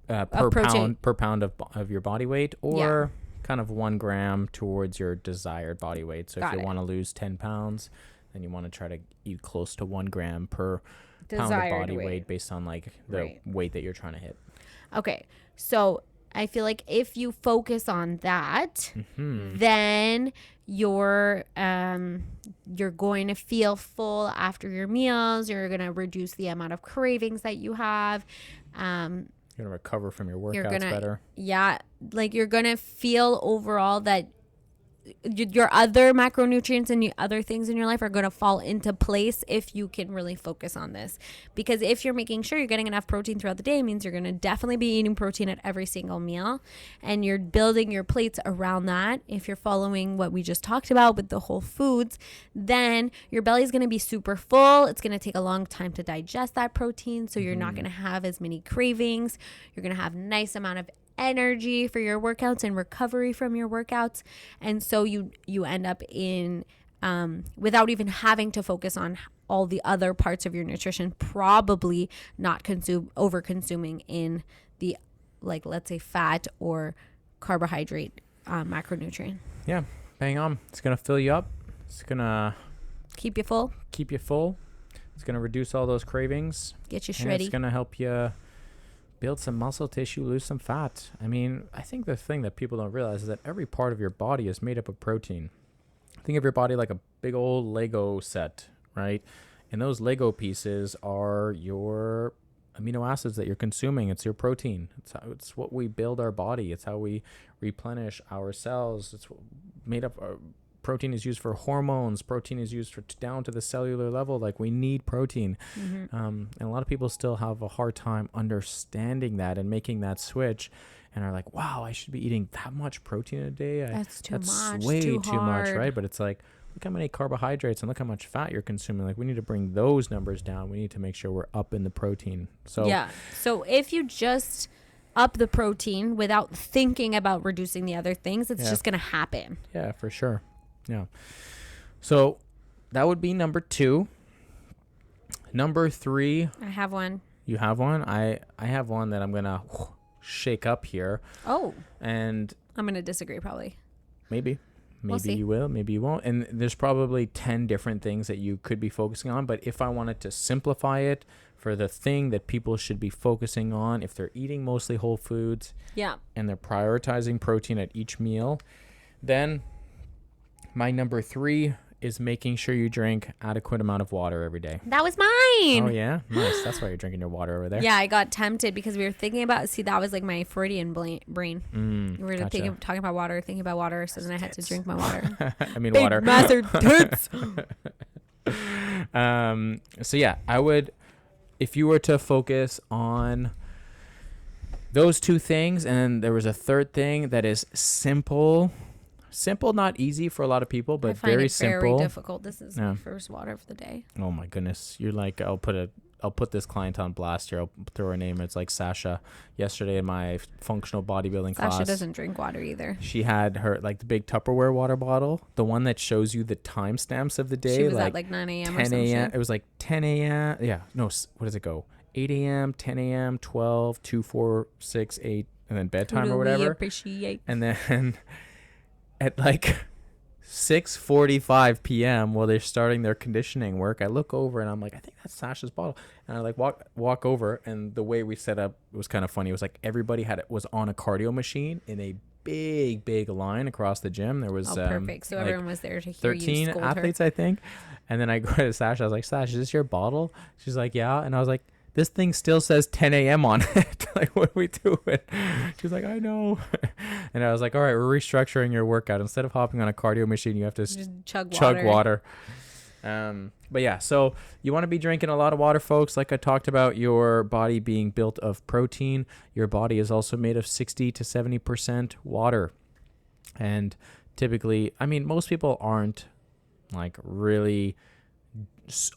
per pound of your body weight, or kind of 1 gram towards your desired body weight. So if you want to lose 10 pounds, then you want to try to eat close to 1 gram per pound of body weight based on like the weight that you're trying to hit. Okay, so I feel like if you focus on that, then you're going to feel full after your meals. You're going to reduce the amount of cravings that you have. You're going to recover from your workouts better. Yeah, like you're going to feel overall that your other macronutrients and the other things in your life are going to fall into place if you can really focus on this. Because if you're making sure you're getting enough protein throughout the day, it means you're going to definitely be eating protein at every single meal, and you're building your plates around that. If you're following what we just talked about with the whole foods, then your belly is going to be super full. It's going to take a long time to digest that protein, so you're not going to have as many cravings. You're going to have a nice amount of energy for your workouts and recovery from your workouts, and so you end up in without even having to focus on all the other parts of your nutrition, probably not over consuming in the, like, let's say fat or carbohydrate macronutrient. Yeah, bang on. It's gonna fill you up. It's gonna keep you full. It's gonna reduce all those cravings, get you shreddy. It's gonna help you build some muscle tissue, lose some fat. I mean, I think the thing that people don't realize is that every part of your body is made up of protein. Think of your body like a big old Lego set, right? And those Lego pieces are your amino acids that you're consuming. It's your protein. It's what we build our body. It's how we replenish our cells. It's made up. Protein is used for hormones. Protein is used for down to the cellular level. Like, we need protein. And a lot of people still have a hard time understanding that and making that switch, and are like, wow, I should be eating that much protein a day. That's much. Way too much, right? But it's like, look how many carbohydrates and look how much fat you're consuming. Like, we need to bring those numbers down. We need to make sure we're up in the protein. So yeah. So if you just up the protein without thinking about reducing the other things, it's just going to happen. Yeah, for sure. Yeah. So that would be number 2. Number 3. I have one. You have one? I have one that I'm going to shake up here. Oh. And I'm going to disagree probably. Maybe you will, maybe you won't. And there's probably 10 different things that you could be focusing on. But if I wanted to simplify it for the thing that people should be focusing on, if they're eating mostly whole foods, and they're prioritizing protein at each meal, then my number 3 is making sure you drink adequate amount of water every day. That was mine. Oh, yeah? Nice. That's why you're drinking your water over there. Yeah, I got tempted because we were thinking about, that was like my Freudian brain. We were talking about water, thinking about water, so then I had to drink my water. I mean, Big water. Massive tits. So, yeah, I would, if you were to focus on those two things, and then there was a third thing that is simple. Simple, not easy for a lot of people, but I find very it simple. very difficult. This is my first water of the day. Oh my goodness. You're like, I'll put this client on blast here. I'll throw her name. It's like Sasha. Yesterday in my functional bodybuilding class. Sasha doesn't drink water either. She had her like the big Tupperware water bottle, the one that shows you the timestamps of the day. She was at like 9 a.m. or 10 a.m. something. It was like 10 a.m. Yeah. No, what does it go? 8 a.m., 10 a.m., 12, 2, 4, 6, 8, and then bedtime or whatever. We appreciate. And then at like 6:45 p.m. while they're starting their conditioning work, I look over and I'm like, I think that's Sasha's bottle. And I like walk over, and the way we set up, it was kind of funny. It was like everybody was on a cardio machine in a big line across the gym. There was perfect. So like everyone was there to hear 13 you scold athletes, her. I think. And then I go to Sasha. I was like, Sasha, is this your bottle? She's like, yeah. And I was like, this thing still says 10 a.m. on it. Like, what are we doing? She's like, I know. And I was like, all right, we're restructuring your workout. Instead of hopping on a cardio machine, you have to just chug water. But yeah, so you want to be drinking a lot of water, folks. Like I talked about, your body being built of protein. Your body is also made of 60 to 70% water. And typically, I mean, most people aren't like really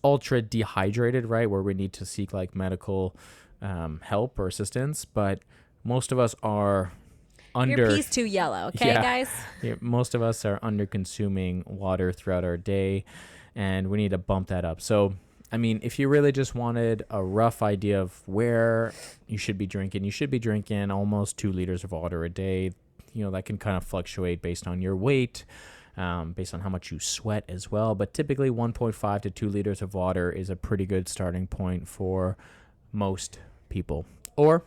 ultra dehydrated, right, where we need to seek like medical help or assistance, but most of us are under. Your pee's too yellow, okay, guys? Yeah, most of us are under consuming water throughout our day, and we need to bump that up. So I mean, if you really just wanted a rough idea of where you should be drinking almost 2 liters of water a day. You know, that can kind of fluctuate based on your weight, based on how much you sweat as well. But typically 1.5 to 2 liters of water is a pretty good starting point for most people. Or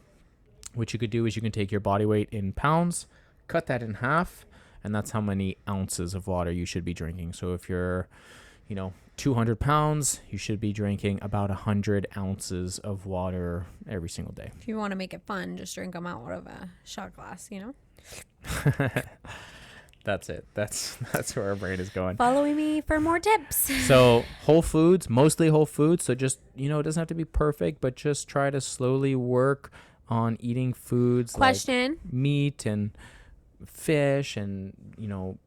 what you could do is you can take your body weight in pounds, cut that in half, and that's how many ounces of water you should be drinking. So if you're, 200 pounds, you should be drinking about 100 ounces of water every single day. If you want to make it fun, just drink them out of a shot glass, That's it. That's where our brain is going. Follow me for more tips. So whole foods, mostly whole foods. So just, it doesn't have to be perfect, but just try to slowly work on eating foods like meat and fish and,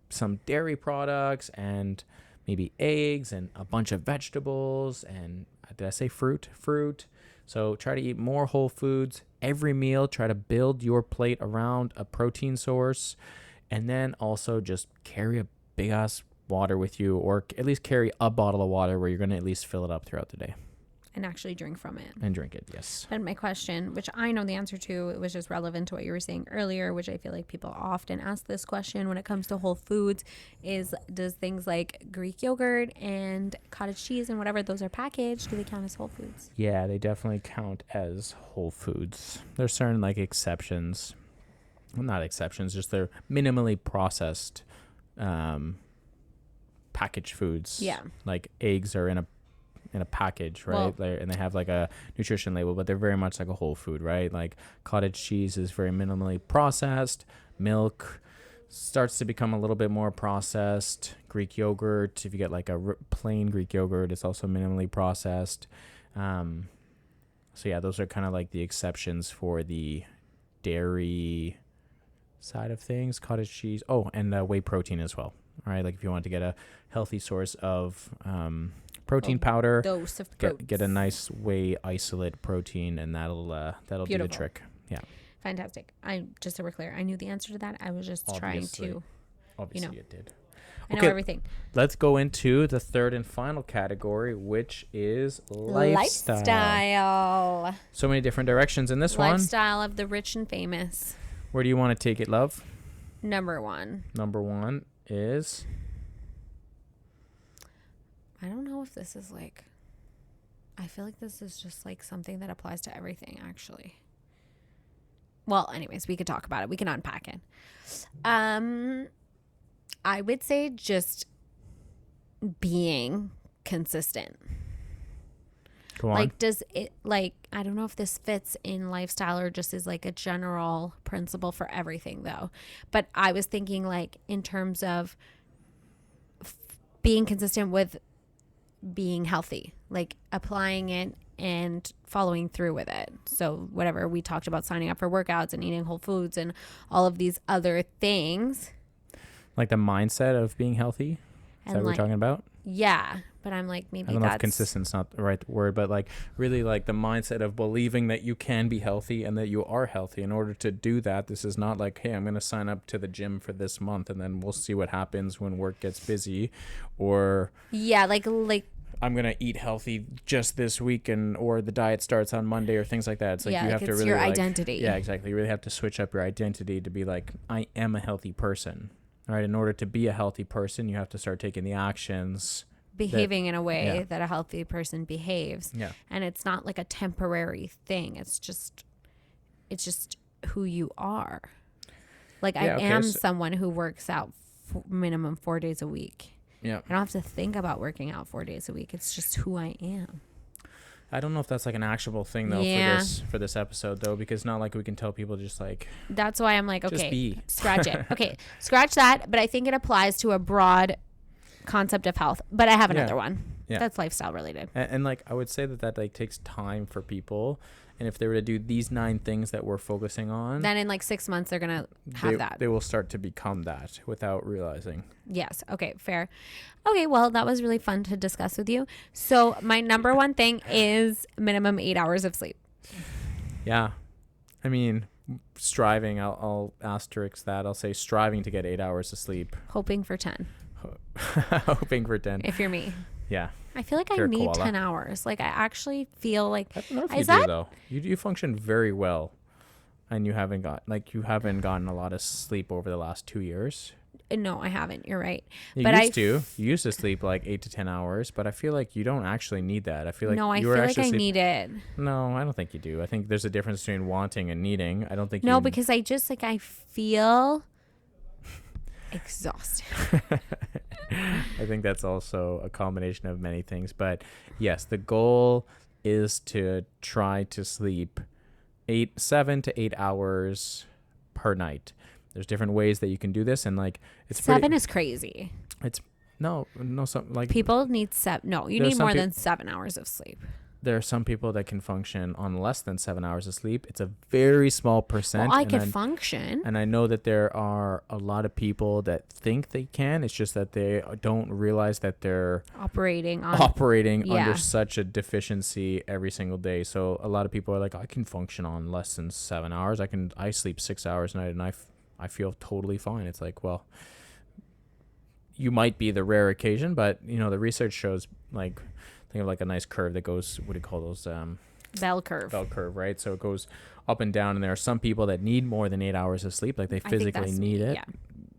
some dairy products and maybe eggs and a bunch of vegetables. And did I say fruit? So try to eat more whole foods every meal. Try to build your plate around a protein source. And then also just carry a big ass water with you, or at least carry a bottle of water where you're going to at least fill it up throughout the day. And actually drink from it. And drink it, yes. And my question, which I know the answer to, it was just relevant to what you were saying earlier, which I feel like people often ask this question when it comes to whole foods, is does things like Greek yogurt and cottage cheese and whatever, those are packaged, do they count as whole foods? Yeah, they definitely count as whole foods. There's certain exceptions. Well, not exceptions, just they're minimally processed packaged foods. Yeah. Like eggs are in a package, right? And they have a nutrition label, but they're very much like a whole food, right? Like cottage cheese is very minimally processed. Milk starts to become a little bit more processed. Greek yogurt, if you get plain Greek yogurt, it's also minimally processed. So yeah, those are kind of the exceptions for the dairy side of things. Cottage cheese. Oh, and whey protein as well. All right, if you want to get a healthy source of protein powder, dose of get a nice whey isolate protein, and that'll do the trick. Yeah. Fantastic. Just so we're clear, I knew the answer to that. I was just trying to. Obviously, it did. I know everything. Let's go into the third and final category, which is lifestyle. So many different directions in this one. Lifestyle of the rich and famous. Where do you want to take it, love? Number one is. I don't know if this is I feel like this is just something that applies to everything, actually. Well, anyways, we could talk about it. We can unpack it. I would say just being consistent. Go on. Does it, I don't know if this fits in lifestyle or just is a general principle for everything, though. But I was thinking, in terms of being consistent with being healthy, applying it and following through with it. So whatever we talked about, signing up for workouts and eating whole foods and all of these other things. Like the mindset of being healthy? Is that what we're talking about? Yeah. But I'm like, maybe I don't know if consistent's not the right word, but like really like the mindset of believing that you can be healthy and that you are healthy. In order to do that, this is not like, hey, I'm going to sign up to the gym for this month and then we'll see what happens when work gets busy, or like I'm going to eat healthy just this week or the diet starts on Monday or things like that. It's like you have to really your like, identity. Yeah, exactly. You really have to switch up your identity to be like, I am a healthy person. All right. In order to be a healthy person, you have to start taking the actions, behaving in a way that a healthy person behaves. Yeah. And it's not like a temporary thing. It's just who you are. Like I am someone who works out minimum 4 days a week. Yeah. I don't have to think about working out 4 days a week. It's just who I am. I don't know if that's like an actionable thing though for this episode though, because not like we can tell people just like. That's why I'm like, just okay, be. Scratch it. Okay, scratch that. But I think it applies to a broad concept of health. But I have another one. Yeah. That's lifestyle related. And like I would say that like takes time for people. And if they were to do these 9 things that we're focusing on, then in like 6 months, they're going to have that. They will start to become that without realizing. Yes. Okay. Fair. Okay. Well, that was really fun to discuss with you. So my number one thing is minimum 8 hours of sleep. Yeah. I mean, striving, I'll asterisk that. I'll say striving to get 8 hours of sleep. Hoping for 10. Hoping for 10. If you're me. Yeah. I feel like I need 10 hours. Like I actually feel like I don't know if you do though. You function very well, and you haven't gotten a lot of sleep over the last 2 years. No, I haven't. You're right. You used to sleep like 8 to 10 hours, but I feel like you don't actually need that. I feel like I need it. No, I don't think you do. I think there's a difference between wanting and needing. I don't think because I just like I feel exhausted. I think that's also a combination of many things, but yes, the goal is to try to sleep 7 to 8 hours per night. There's different ways that you can do this, and like it's 7 is crazy. It's no, something like people need 7. No, you need more than 7 hours of sleep. There are some people that can function on less than 7 hours of sleep. It's a very small percent. Well, I could function. And I know that there are a lot of people that think they can. It's just that they don't realize that they're operating under such a deficiency every single day. So a lot of people are like, I can function on less than 7 hours. I sleep 6 hours a night and I feel totally fine. It's like, well, you might be the rare occasion, but the research shows like, think of like a nice curve that goes, what do you call those? Bell curve. Bell curve, right? So it goes up and down, and there are some people that need more than 8 hours of sleep, like they physically need it.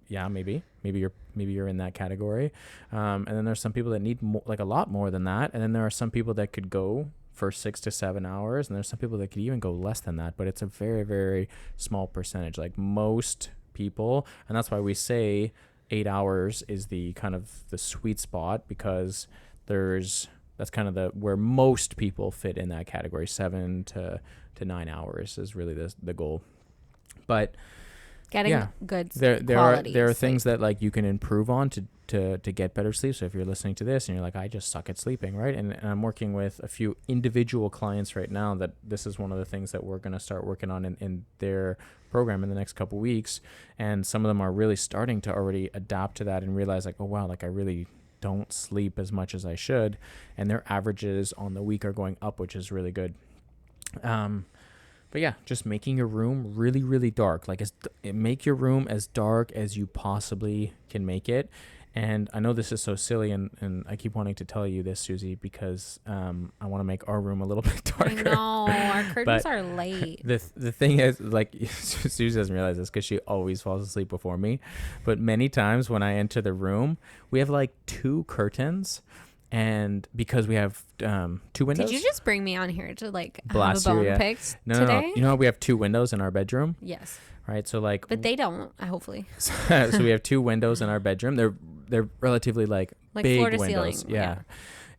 Yeah, maybe you're in that category. And then there's some people that need like a lot more than that, and then there are some people that could go for 6 to 7 hours, and there's some people that could even go less than that. But it's a very, very small percentage. Like most people, and that's why we say 8 hours is the kind of the sweet spot, because that's kind of where most people fit in that category. 7 to 9 hours is really the goal. But getting good there are things that like you can improve on to get better sleep. So if you're listening to this and you're like, I just suck at sleeping, right? And I'm working with a few individual clients right now that this is one of the things that we're going to start working on in their program in the next couple weeks. And some of them are really starting to already adapt to that and realize like, oh wow, like I really don't sleep as much as I should, and their averages on the week are going up, which is really good. But yeah, just making your room really, really dark. Like make your room as dark as you possibly can make it. And I know this is so silly, and I keep wanting to tell you this, Susie, because I want to make our room a little bit darker. I know, our curtains are light. The thing is, like, Susie doesn't realize this because she always falls asleep before me. But many times when I enter the room, we have like 2 curtains, and because we have 2 windows. Did you just bring me on here to like blast have a bone picked today? No. We have 2 windows in our bedroom. Yes. Right, so like, but they don't. Hopefully. So we have 2 windows in our bedroom. They're relatively like big floor to windows. ceiling. Yeah,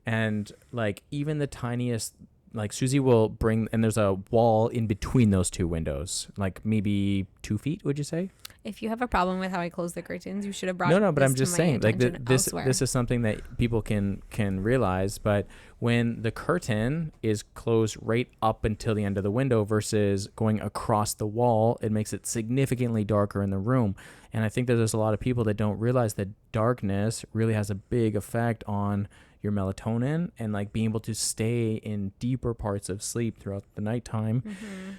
and like even the tiniest, like Susie will bring, and there's a wall in between those 2 windows, like maybe 2 feet. Would you say? If you have a problem with how I close the curtains, you should have brought No, but this I'm just to my saying, like attention elsewhere. this is something that people can realize. But when the curtain is closed right up until the end of the window versus going across the wall, it makes it significantly darker in the room. And I think that there's a lot of people that don't realize that darkness really has a big effect on your melatonin and like being able to stay in deeper parts of sleep throughout the nighttime.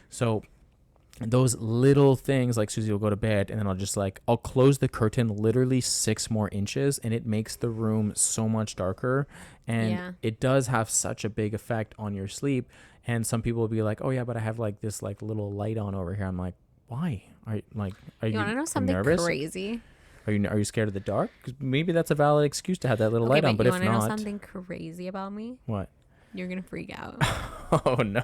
So those little things, like Susie will go to bed and then I'll close the curtain literally 6 more inches and it makes the room so much darker, and it does have such a big effect on your sleep. And some people will be like, oh yeah, but I have like this like little light on over here. I'm like, why? Are you want to know something nervous? Crazy? Are you scared of the dark? 'Cause maybe that's a valid excuse to have that little light on, but if not, you want to know something crazy about me? What? You're gonna freak out. Oh no.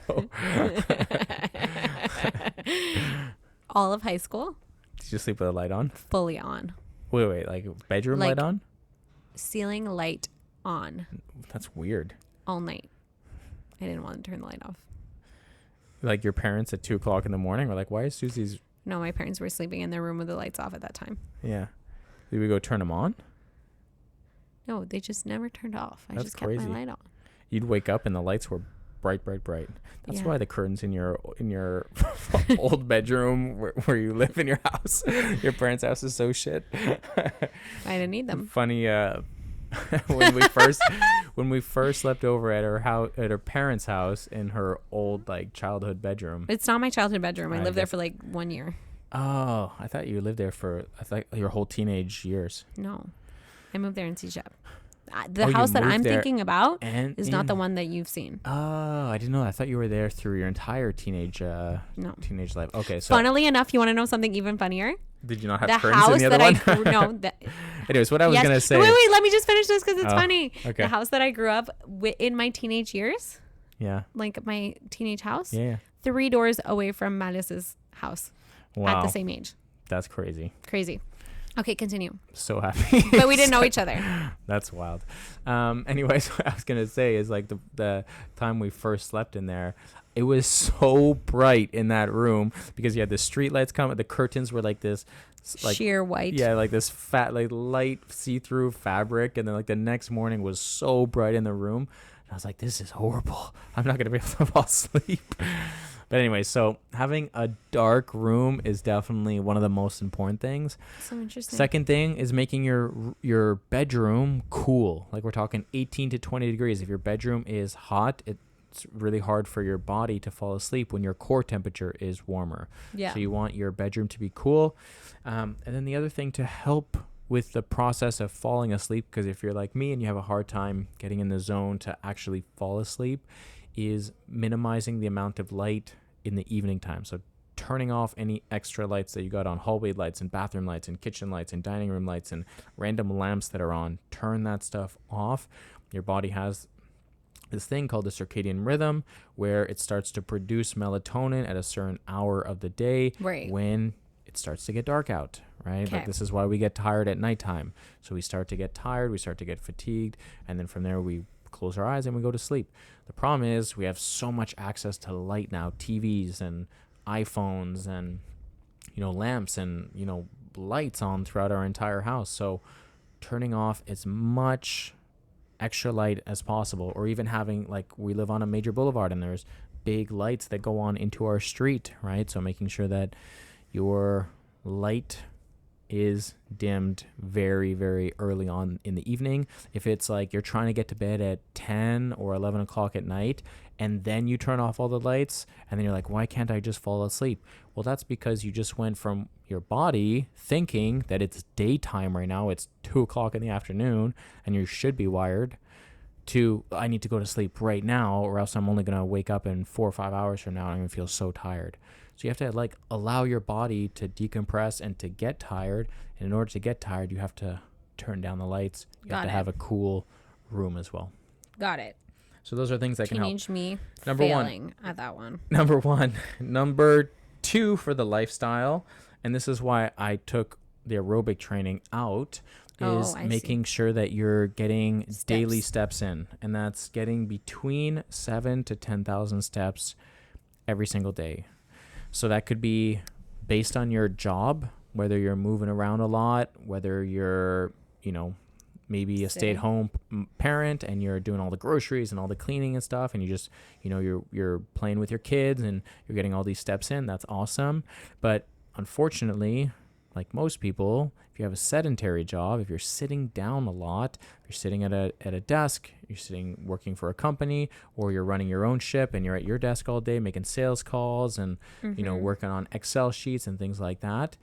All of high school, Did you sleep with a light on? fully on. Wait, like bedroom light on? Ceiling light on That's weird. all night. I didn't want to turn the light off. Like your parents at 2:00 in the morning were like, why is Susie's... No, my parents were sleeping in their room with the lights off at that time. Yeah. Did we go turn them on? No, they just never turned off. I That's just crazy. kept my light on. You'd wake up and the lights were bright. That's why the curtains in your old bedroom where you live in your house, your parents' house, is so shit. I didn't need them. Funny, when we first slept over at her parents' house in her old like childhood bedroom. It's not my childhood bedroom. I lived there guess- for like 1 year. Oh, I thought you lived there for your whole teenage years. No, I moved there in CJEP. The you house that moved I'm there thinking about and is not the one that you've seen. Oh, I didn't know. I thought you were there through your entire teenage No. teenage life. Okay, so Funnily enough, you want to know something even funnier? did you not have The curtains house in the other that one? Anyways, what I was yes. gonna say. Wait, let me just finish this because it's funny. Okay. The house that I grew up in my teenage years, Yeah. like my teenage house, Yeah. 3 doors away from Malice's house Wow. at the same age. That's crazy. Crazy. Okay, continue. So happy. But we didn't know each other. That's wild. Anyways, what I was gonna say is like the time we first slept in there, it was so bright in that room because you had the street lights coming. The curtains were like this, like sheer white. Yeah, like this fat, like light see-through fabric, and then like the next morning was so bright in the room, and I was like, this is horrible. I'm not gonna be able to fall asleep. But anyway, so having a dark room is definitely one of the most important things. So interesting. Second thing is making your bedroom cool. Like we're talking 18 to 20 degrees. If your bedroom is hot, it's really hard for your body to fall asleep when your core temperature is warmer. Yeah. So you want your bedroom to be cool. And then the other thing to help with the process of falling asleep, because if you're like me and you have a hard time getting in the zone to actually fall asleep, is minimizing the amount of light in the evening time. So turning off any extra lights that you got on, hallway lights and bathroom lights and kitchen lights and dining room lights and random lamps that are on. Turn that stuff off. Your body has this thing called the circadian rhythm where it starts to produce melatonin at a certain hour of the day when it starts to get dark out, right? Okay. Like this is why we get tired at nighttime. So we start to get tired, we start to get fatigued, and then from there we close our eyes and we go to sleep. The problem is we have so much access to light now, TVs and iPhones and lamps and lights on throughout our entire house. So turning off as much extra light as possible, or even having, like, we live on a major boulevard and there's big lights that go on into our street, right? So making sure that your light is dimmed very, very early on in the evening. If it's like you're trying to get to bed at 10 or 11 o'clock at night and then you turn off all the lights and then you're like, why can't I just fall asleep? Well, that's because you just went from your body thinking that it's daytime right now, it's 2 o'clock in the afternoon and you should be wired, to I need to go to sleep right now or else I'm only going to wake up in 4 or 5 hours from now and I'm going to feel so tired. So you have to like allow your body to decompress and to get tired. And in order to get tired, you have to turn down the lights. You have to have a cool room as well. Got it. So those are things that can help. Teenage me Number failing at that one. Number one. Number two for the lifestyle, and this is why I took the aerobic training out, is making sure that you're getting daily steps in. And that's getting between 7,000 to 10,000 steps every single day. So that could be based on your job, whether you're moving around a lot, whether you're, maybe a stay-at-home parent and you're doing all the groceries and all the cleaning and stuff, and you just, you're playing with your kids and you're getting all these steps in. That's awesome. But unfortunately, like most people, if you have a sedentary job, if you're sitting down a lot, if you're sitting at a desk, you're sitting working for a company, or you're running your own ship and you're at your desk all day making sales calls and working on Excel sheets and things like that,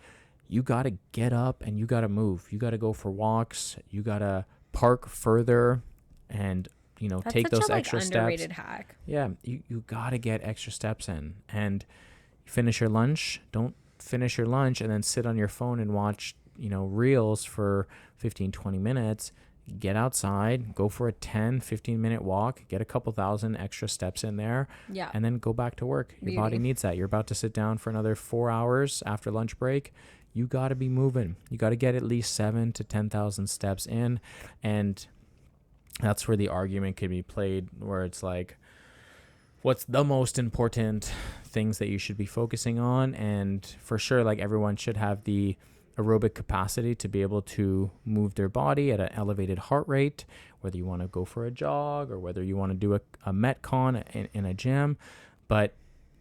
you got to get up and you got to move. You got to go for walks. You got to park further and, That's take those extra underrated steps. Hack. Yeah, you got to get extra steps in. And you finish your lunch. Don't finish your lunch and then sit on your phone and watch, reels for 15, 20 minutes. Get outside, go for a 10, 15-minute walk, get a couple thousand extra steps in there, and then go back to work. Your body needs that. You're about to sit down for another 4 hours after lunch break. You got to be moving. You got to get at least 7,000 to 10,000 steps in. And that's where the argument could be played, where it's like, what's the most important things that you should be focusing on? And for sure, like, everyone should have the aerobic capacity to be able to move their body at an elevated heart rate, whether you want to go for a jog or whether you want to do a Metcon in a gym. But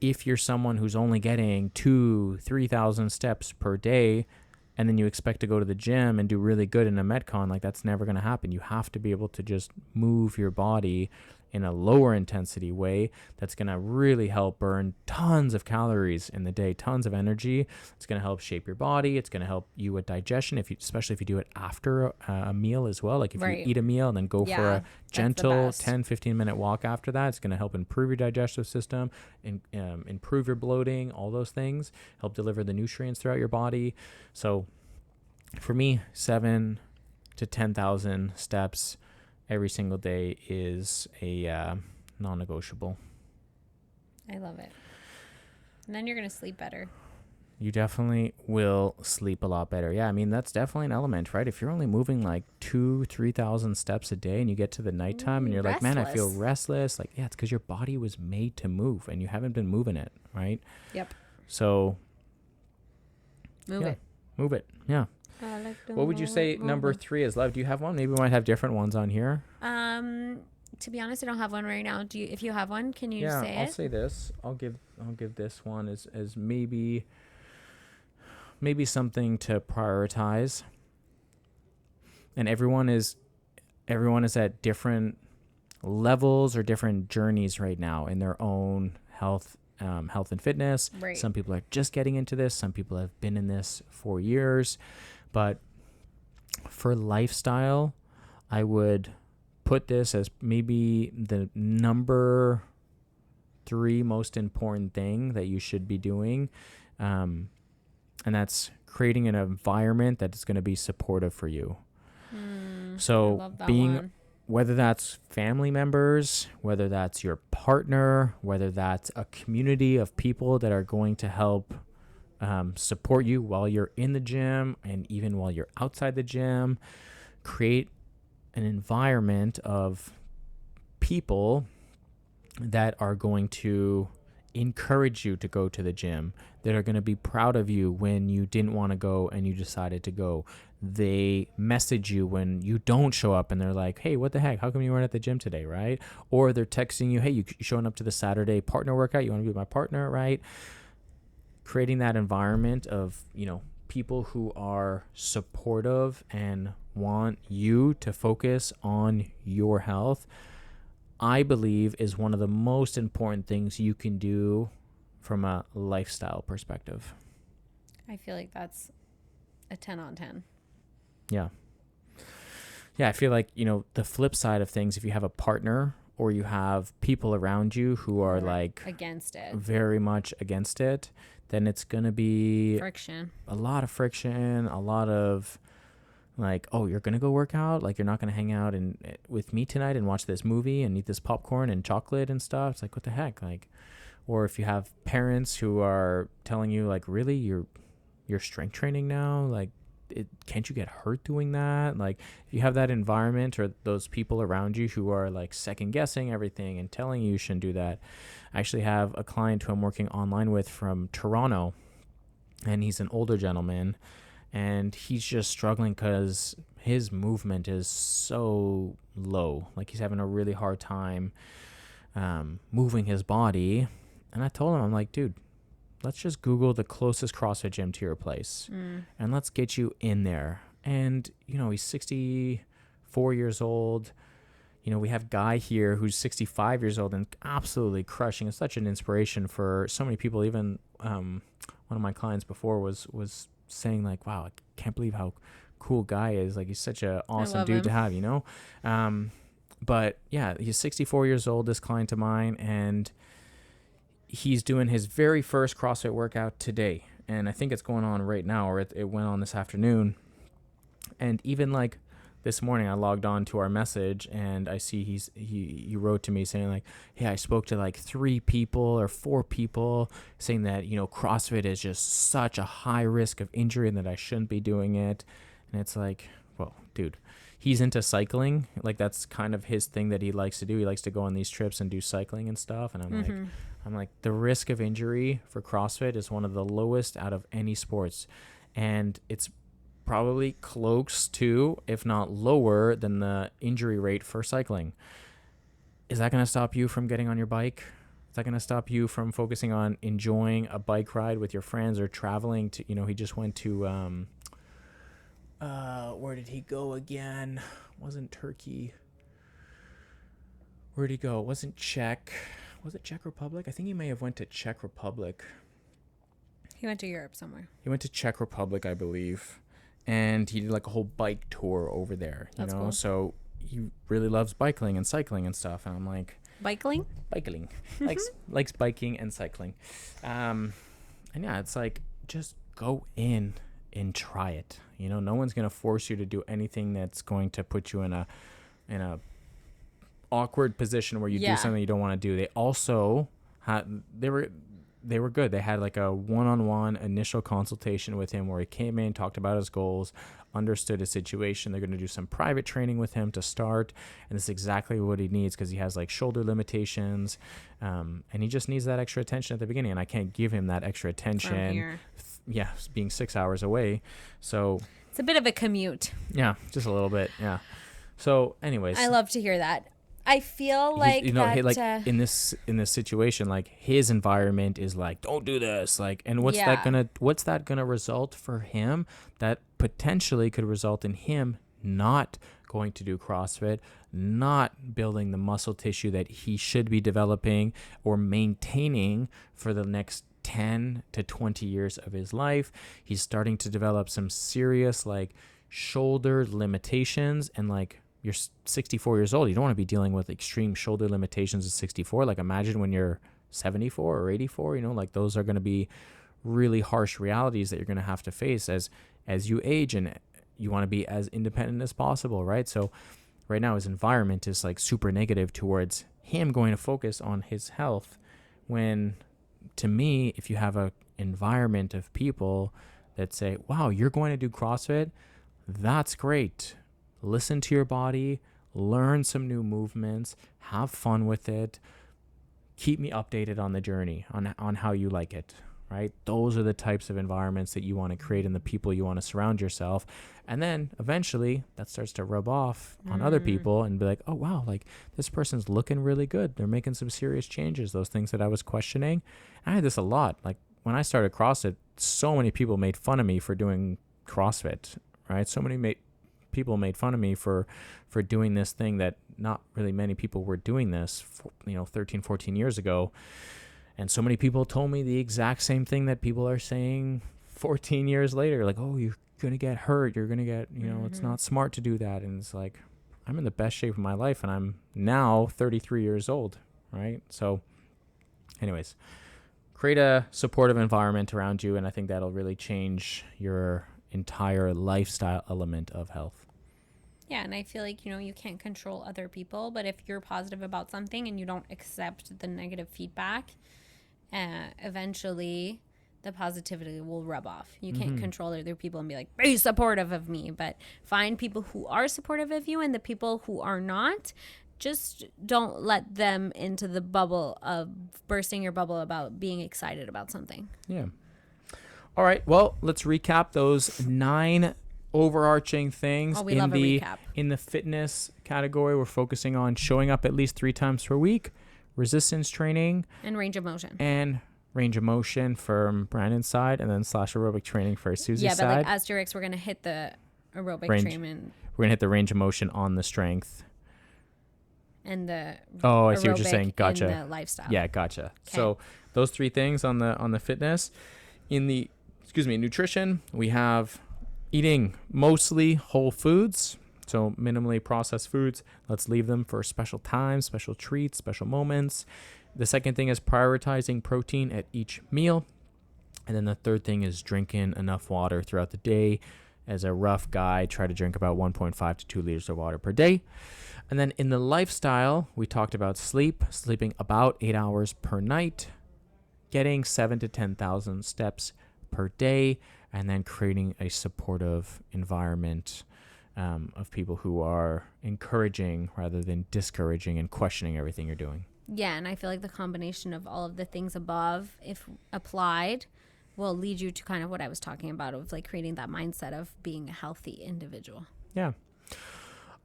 if you're someone who's only getting 2,000-3,000 steps per day, and then you expect to go to the gym and do really good in a Metcon, like, that's never going to happen. You have to be able to just move your body in a lower intensity way that's going to really help burn tons of calories in the day, tons of energy. It's going to help shape your body. It's going to help you with digestion, especially if you do it after a meal as well. Like, if you eat a meal and then go for a gentle 10, 15-minute walk after that, it's going to help improve your digestive system, and improve your bloating, all those things, help deliver the nutrients throughout your body. So for me, 7,000 to 10,000 steps every single day is a non-negotiable. I love it. And then you're going to sleep better. You definitely will sleep a lot better. Yeah, I mean, that's definitely an element, right? If you're only moving like 2,000-3,000 steps a day and you get to the nighttime and you're like, man, I feel restless. Like, yeah, it's because your body was made to move and you haven't been moving it, right? Yep. So move it. Yeah. Like, what would you say number 3 is, love? Do you have one? Maybe we might have different ones on here. To be honest, I don't have one right now. If you have one, can you say it? I'll say this. I'll give this one as maybe something to prioritize. And everyone is at different levels or different journeys right now in their own health and fitness. Right. Some people are just getting into this. Some people have been in this for years. But for lifestyle, I would put this as maybe the number 3 most important thing that you should be doing. And that's creating an environment that is going to be supportive for you. So whether that's family members, whether that's your partner, whether that's a community of people that are going to help support you while you're in the gym and even while you're outside the gym, create an environment of people that are going to encourage you to go to the gym, that are going to be proud of you when you didn't want to go and you decided to go. They message you when you don't show up and they're like, hey, what the heck? How come you weren't at the gym today, right? Or they're texting you, hey, you showing up to the Saturday partner workout? You want to be my partner, right? Creating that environment of, people who are supportive and want you to focus on your health, I believe is one of the most important things you can do from a lifestyle perspective. I feel like that's a 10 on 10. Yeah. Yeah, I feel like, the flip side of things, if you have a partner or you have people around you who are like against it, very much against it, then it's going to be a lot of friction, a lot of like, oh, you're going to go work out? Like, you're not going to hang out with me tonight and watch this movie and eat this popcorn and chocolate and stuff? It's like, what the heck? Like, or if you have parents who are telling you like, really, you're strength training now? Like, can't you get hurt doing that? Like, if you have that environment or those people around you who are like second guessing everything and telling you shouldn't do that. I actually have a client who I'm working online with from Toronto, and he's an older gentleman, and he's just struggling because his movement is so low. Like, he's having a really hard time moving his body. And I told him, I'm like, dude, let's just Google the closest CrossFit gym to your place, and let's get you in there. And, you know, he's 64 years old. You know, we have Guy here who's 65 years old and absolutely crushing. It's such an inspiration for so many people. Even one of my clients before was saying, like, wow, I can't believe how cool Guy is. Like, he's such an awesome dude to have, you know? But yeah, he's 64 years old, this client of mine, and he's doing his very first CrossFit workout today. And I think it's going on right now, or it went on this afternoon. And even like this morning, I logged on to our message, and I see he wrote to me saying, like, hey, I spoke to like 3 people or 4 people saying that, you know, CrossFit is just such a high risk of injury and that I shouldn't be doing it. And it's like, well, dude, he's into cycling. Like, that's kind of his thing that he likes to do. He likes to go on these trips and do cycling and stuff. And I'm like, the risk of injury for CrossFit is one of the lowest out of any sports. And it's probably close to, if not lower than, the injury rate for cycling. Is that going to stop you from getting on your bike? Is that going to stop you from focusing on enjoying a bike ride with your friends or traveling to, you know, he just went to, where did he go again? Wasn't Turkey. Where'd he go? It wasn't Czech. Was it Czech Republic? I think he may have went to Czech Republic. He went to Europe somewhere. He went to Czech Republic, I believe. And he did like a whole bike tour over there, you know? Cool. So he really loves biking and cycling and stuff. And I'm like... Biking? likes biking and cycling. And yeah, it's like, just go in and try it. You know, no one's going to force you to do anything that's going to put you in a awkward position where you do something you don't want to do. They also had, they were good. They had like a one-on-one initial consultation with him where he came in, talked about his goals, understood his situation. They're going to do some private training with him to start, and this is exactly what he needs because he has like shoulder limitations, and he just needs that extra attention at the beginning, and I can't give him that extra attention. Yeah, being 6 hours away, so it's a bit of a commute. Yeah, just a little bit. Yeah. So, anyways, I love to hear that. I feel like in this situation, like, his environment is like, don't do this, like, and what's that gonna result for him? That potentially could result in him not going to do CrossFit, not building the muscle tissue that he should be developing or maintaining for the next 10 to 20 years of his life. He's starting to develop some serious like shoulder limitations, and like, you're 64 years old. You don't want to be dealing with extreme shoulder limitations at 64. Like, imagine when you're 74 or 84, you know, like, those are going to be really harsh realities that you're going to have to face as you age, and you want to be as independent as possible, right? So right now his environment is like super negative towards him going to focus on his health, when to me, if you have a environment of people that say, wow, you're going to do CrossFit, that's great. Listen to your body, learn some new movements, have fun with it. Keep me updated on the journey, on how you like it, right? Those are the types of environments that you want to create and the people you want to surround yourself. And then eventually that starts to rub off on other people and be like, oh, wow, like, this person's looking really good. They're making some serious changes, those things that I was questioning. I had this a lot. Like, when I started CrossFit, so many people made fun of me for doing CrossFit, right? So many people made fun of me for doing this thing that not really many people were doing this, 13, 14 years ago. And so many people told me the exact same thing that people are saying 14 years later, like, oh, you're going to get hurt. You're going to get, it's not smart to do that. And it's like, I'm in the best shape of my life, and I'm now 33 years old, right? So anyways, create a supportive environment around you, and I think that'll really change your entire lifestyle element of health. Yeah, and I feel like, you can't control other people, but if you're positive about something and you don't accept the negative feedback, eventually the positivity will rub off. You can't control other people and be like, be supportive of me, but find people who are supportive of you, and the people who are not, just don't let them into the bubble of bursting your bubble about being excited about something. Yeah. All right. Well, let's recap those 9 overarching things. Oh, we love a recap. In the fitness category, we're focusing on showing up at least 3 times per week, resistance training, and range of motion. And range of motion from Brandon's side, and then / aerobic training for Susie's side. Yeah, but like asterisk, we're gonna hit the aerobic training. We're gonna hit the range of motion on the strength. And the I see what you're saying. Gotcha. And the lifestyle. Yeah, gotcha. Okay. So those 3 things on the fitness. In the nutrition, we have eating mostly whole foods, so minimally processed foods. Let's leave them for special times, special treats, special moments. The second thing is prioritizing protein at each meal. And then the third thing is drinking enough water throughout the day. As a rough guy, try to drink about 1.5 to 2 liters of water per day. And then in the lifestyle, we talked about sleeping about 8 hours per night, getting 7 to 10,000 steps per day, and then creating a supportive environment of people who are encouraging rather than discouraging and questioning everything you're doing. Yeah, and I feel like the combination of all of the things above, if applied, will lead you to kind of what I was talking about of like creating that mindset of being a healthy individual. Yeah.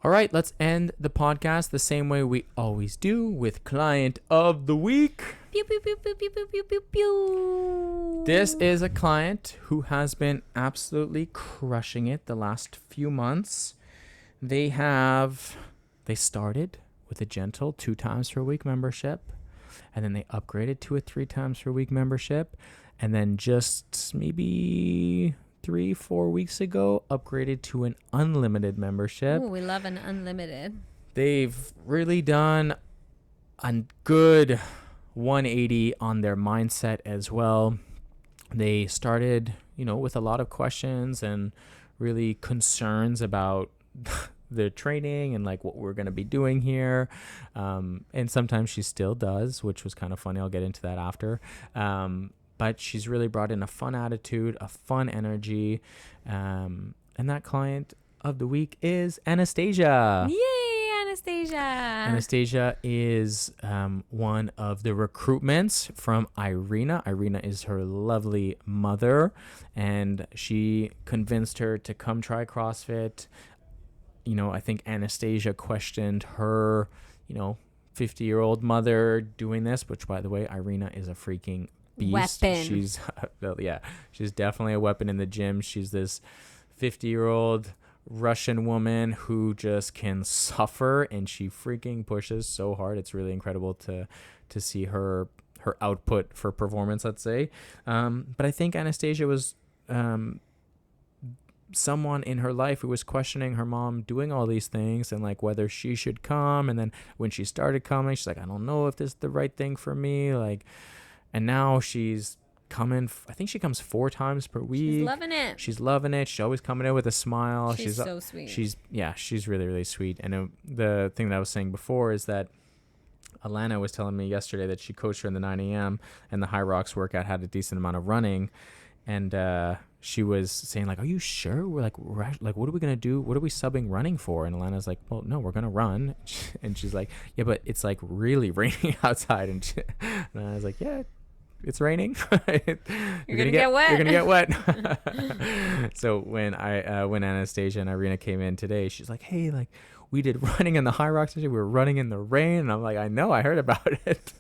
All right, let's end the podcast the same way we always do with Client of the Week. Pew, pew, pew, pew, pew, pew, pew, pew, pew. This is a client who has been absolutely crushing it the last few months. They started with a gentle 2 times per week membership, and then they upgraded to a 3 times per week membership, and then just maybe 3-4 weeks ago upgraded to an unlimited membership. Ooh, we love an unlimited. They've really done a good 180 on their mindset as well. They started, with a lot of questions and really concerns about the training and like what we're going to be doing here. And sometimes she still does, which was kind of funny. I'll get into that after. But she's really brought in a fun attitude, a fun energy. And that client of the week is Anastasia. Yay, Anastasia. Anastasia is one of the recruitments from Irina. Irina is her lovely mother, and she convinced her to come try CrossFit. I think Anastasia questioned her, 50-year-old mother doing this, which, by the way, Irina is a freaking beast. Weapon. She's definitely a weapon in the gym. She's this 50-year-old Russian woman who just can suffer, and she freaking pushes so hard. It's really incredible to see her output for performance, let's say. But I think Anastasia was someone in her life who was questioning her mom doing all these things and like whether she should come. And then when she started coming, she's like, I don't know if this is the right thing for me. And now she's coming. I think she comes 4 times per week. She's loving it. She's always coming in with a smile. She's so sweet. She's really, really sweet. And the thing that I was saying before is that Alana was telling me yesterday that she coached her in the 9 a.m. and the High Rocks workout had a decent amount of running. And she was saying, like, are you sure? We're like, what are we going to do? What are we subbing running for? And Alana's like, well, no, we're going to run. And she's like, yeah, but it's like really raining outside. And I was like, yeah, it's raining. You're going to get wet. You're going to get wet. So when Anastasia and Irina came in today, she's like, hey, like, we did running in the High Rocks today. We were running in the rain. And I'm like, I know, I heard about it.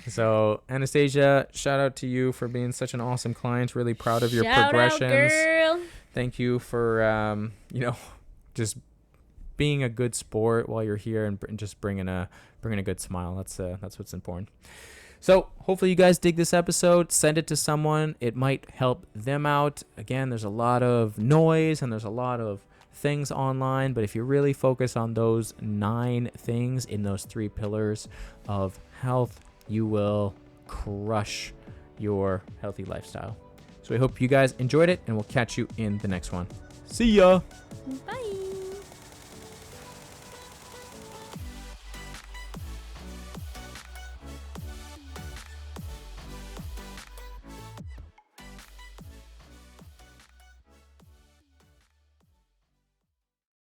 So Anastasia, shout out to you for being such an awesome client. Really proud of your progressions. Out, girl. Thank you for, just being a good sport while you're here and just bringing a good smile. That's what's important. So hopefully you guys dig this episode. Send it to someone. It might help them out. Again, there's a lot of noise and there's a lot of things online, but if you really focus on those 9 things in those 3 pillars of health, you will crush your healthy lifestyle. So I hope you guys enjoyed it, and we'll catch you in the next one. See ya. Bye.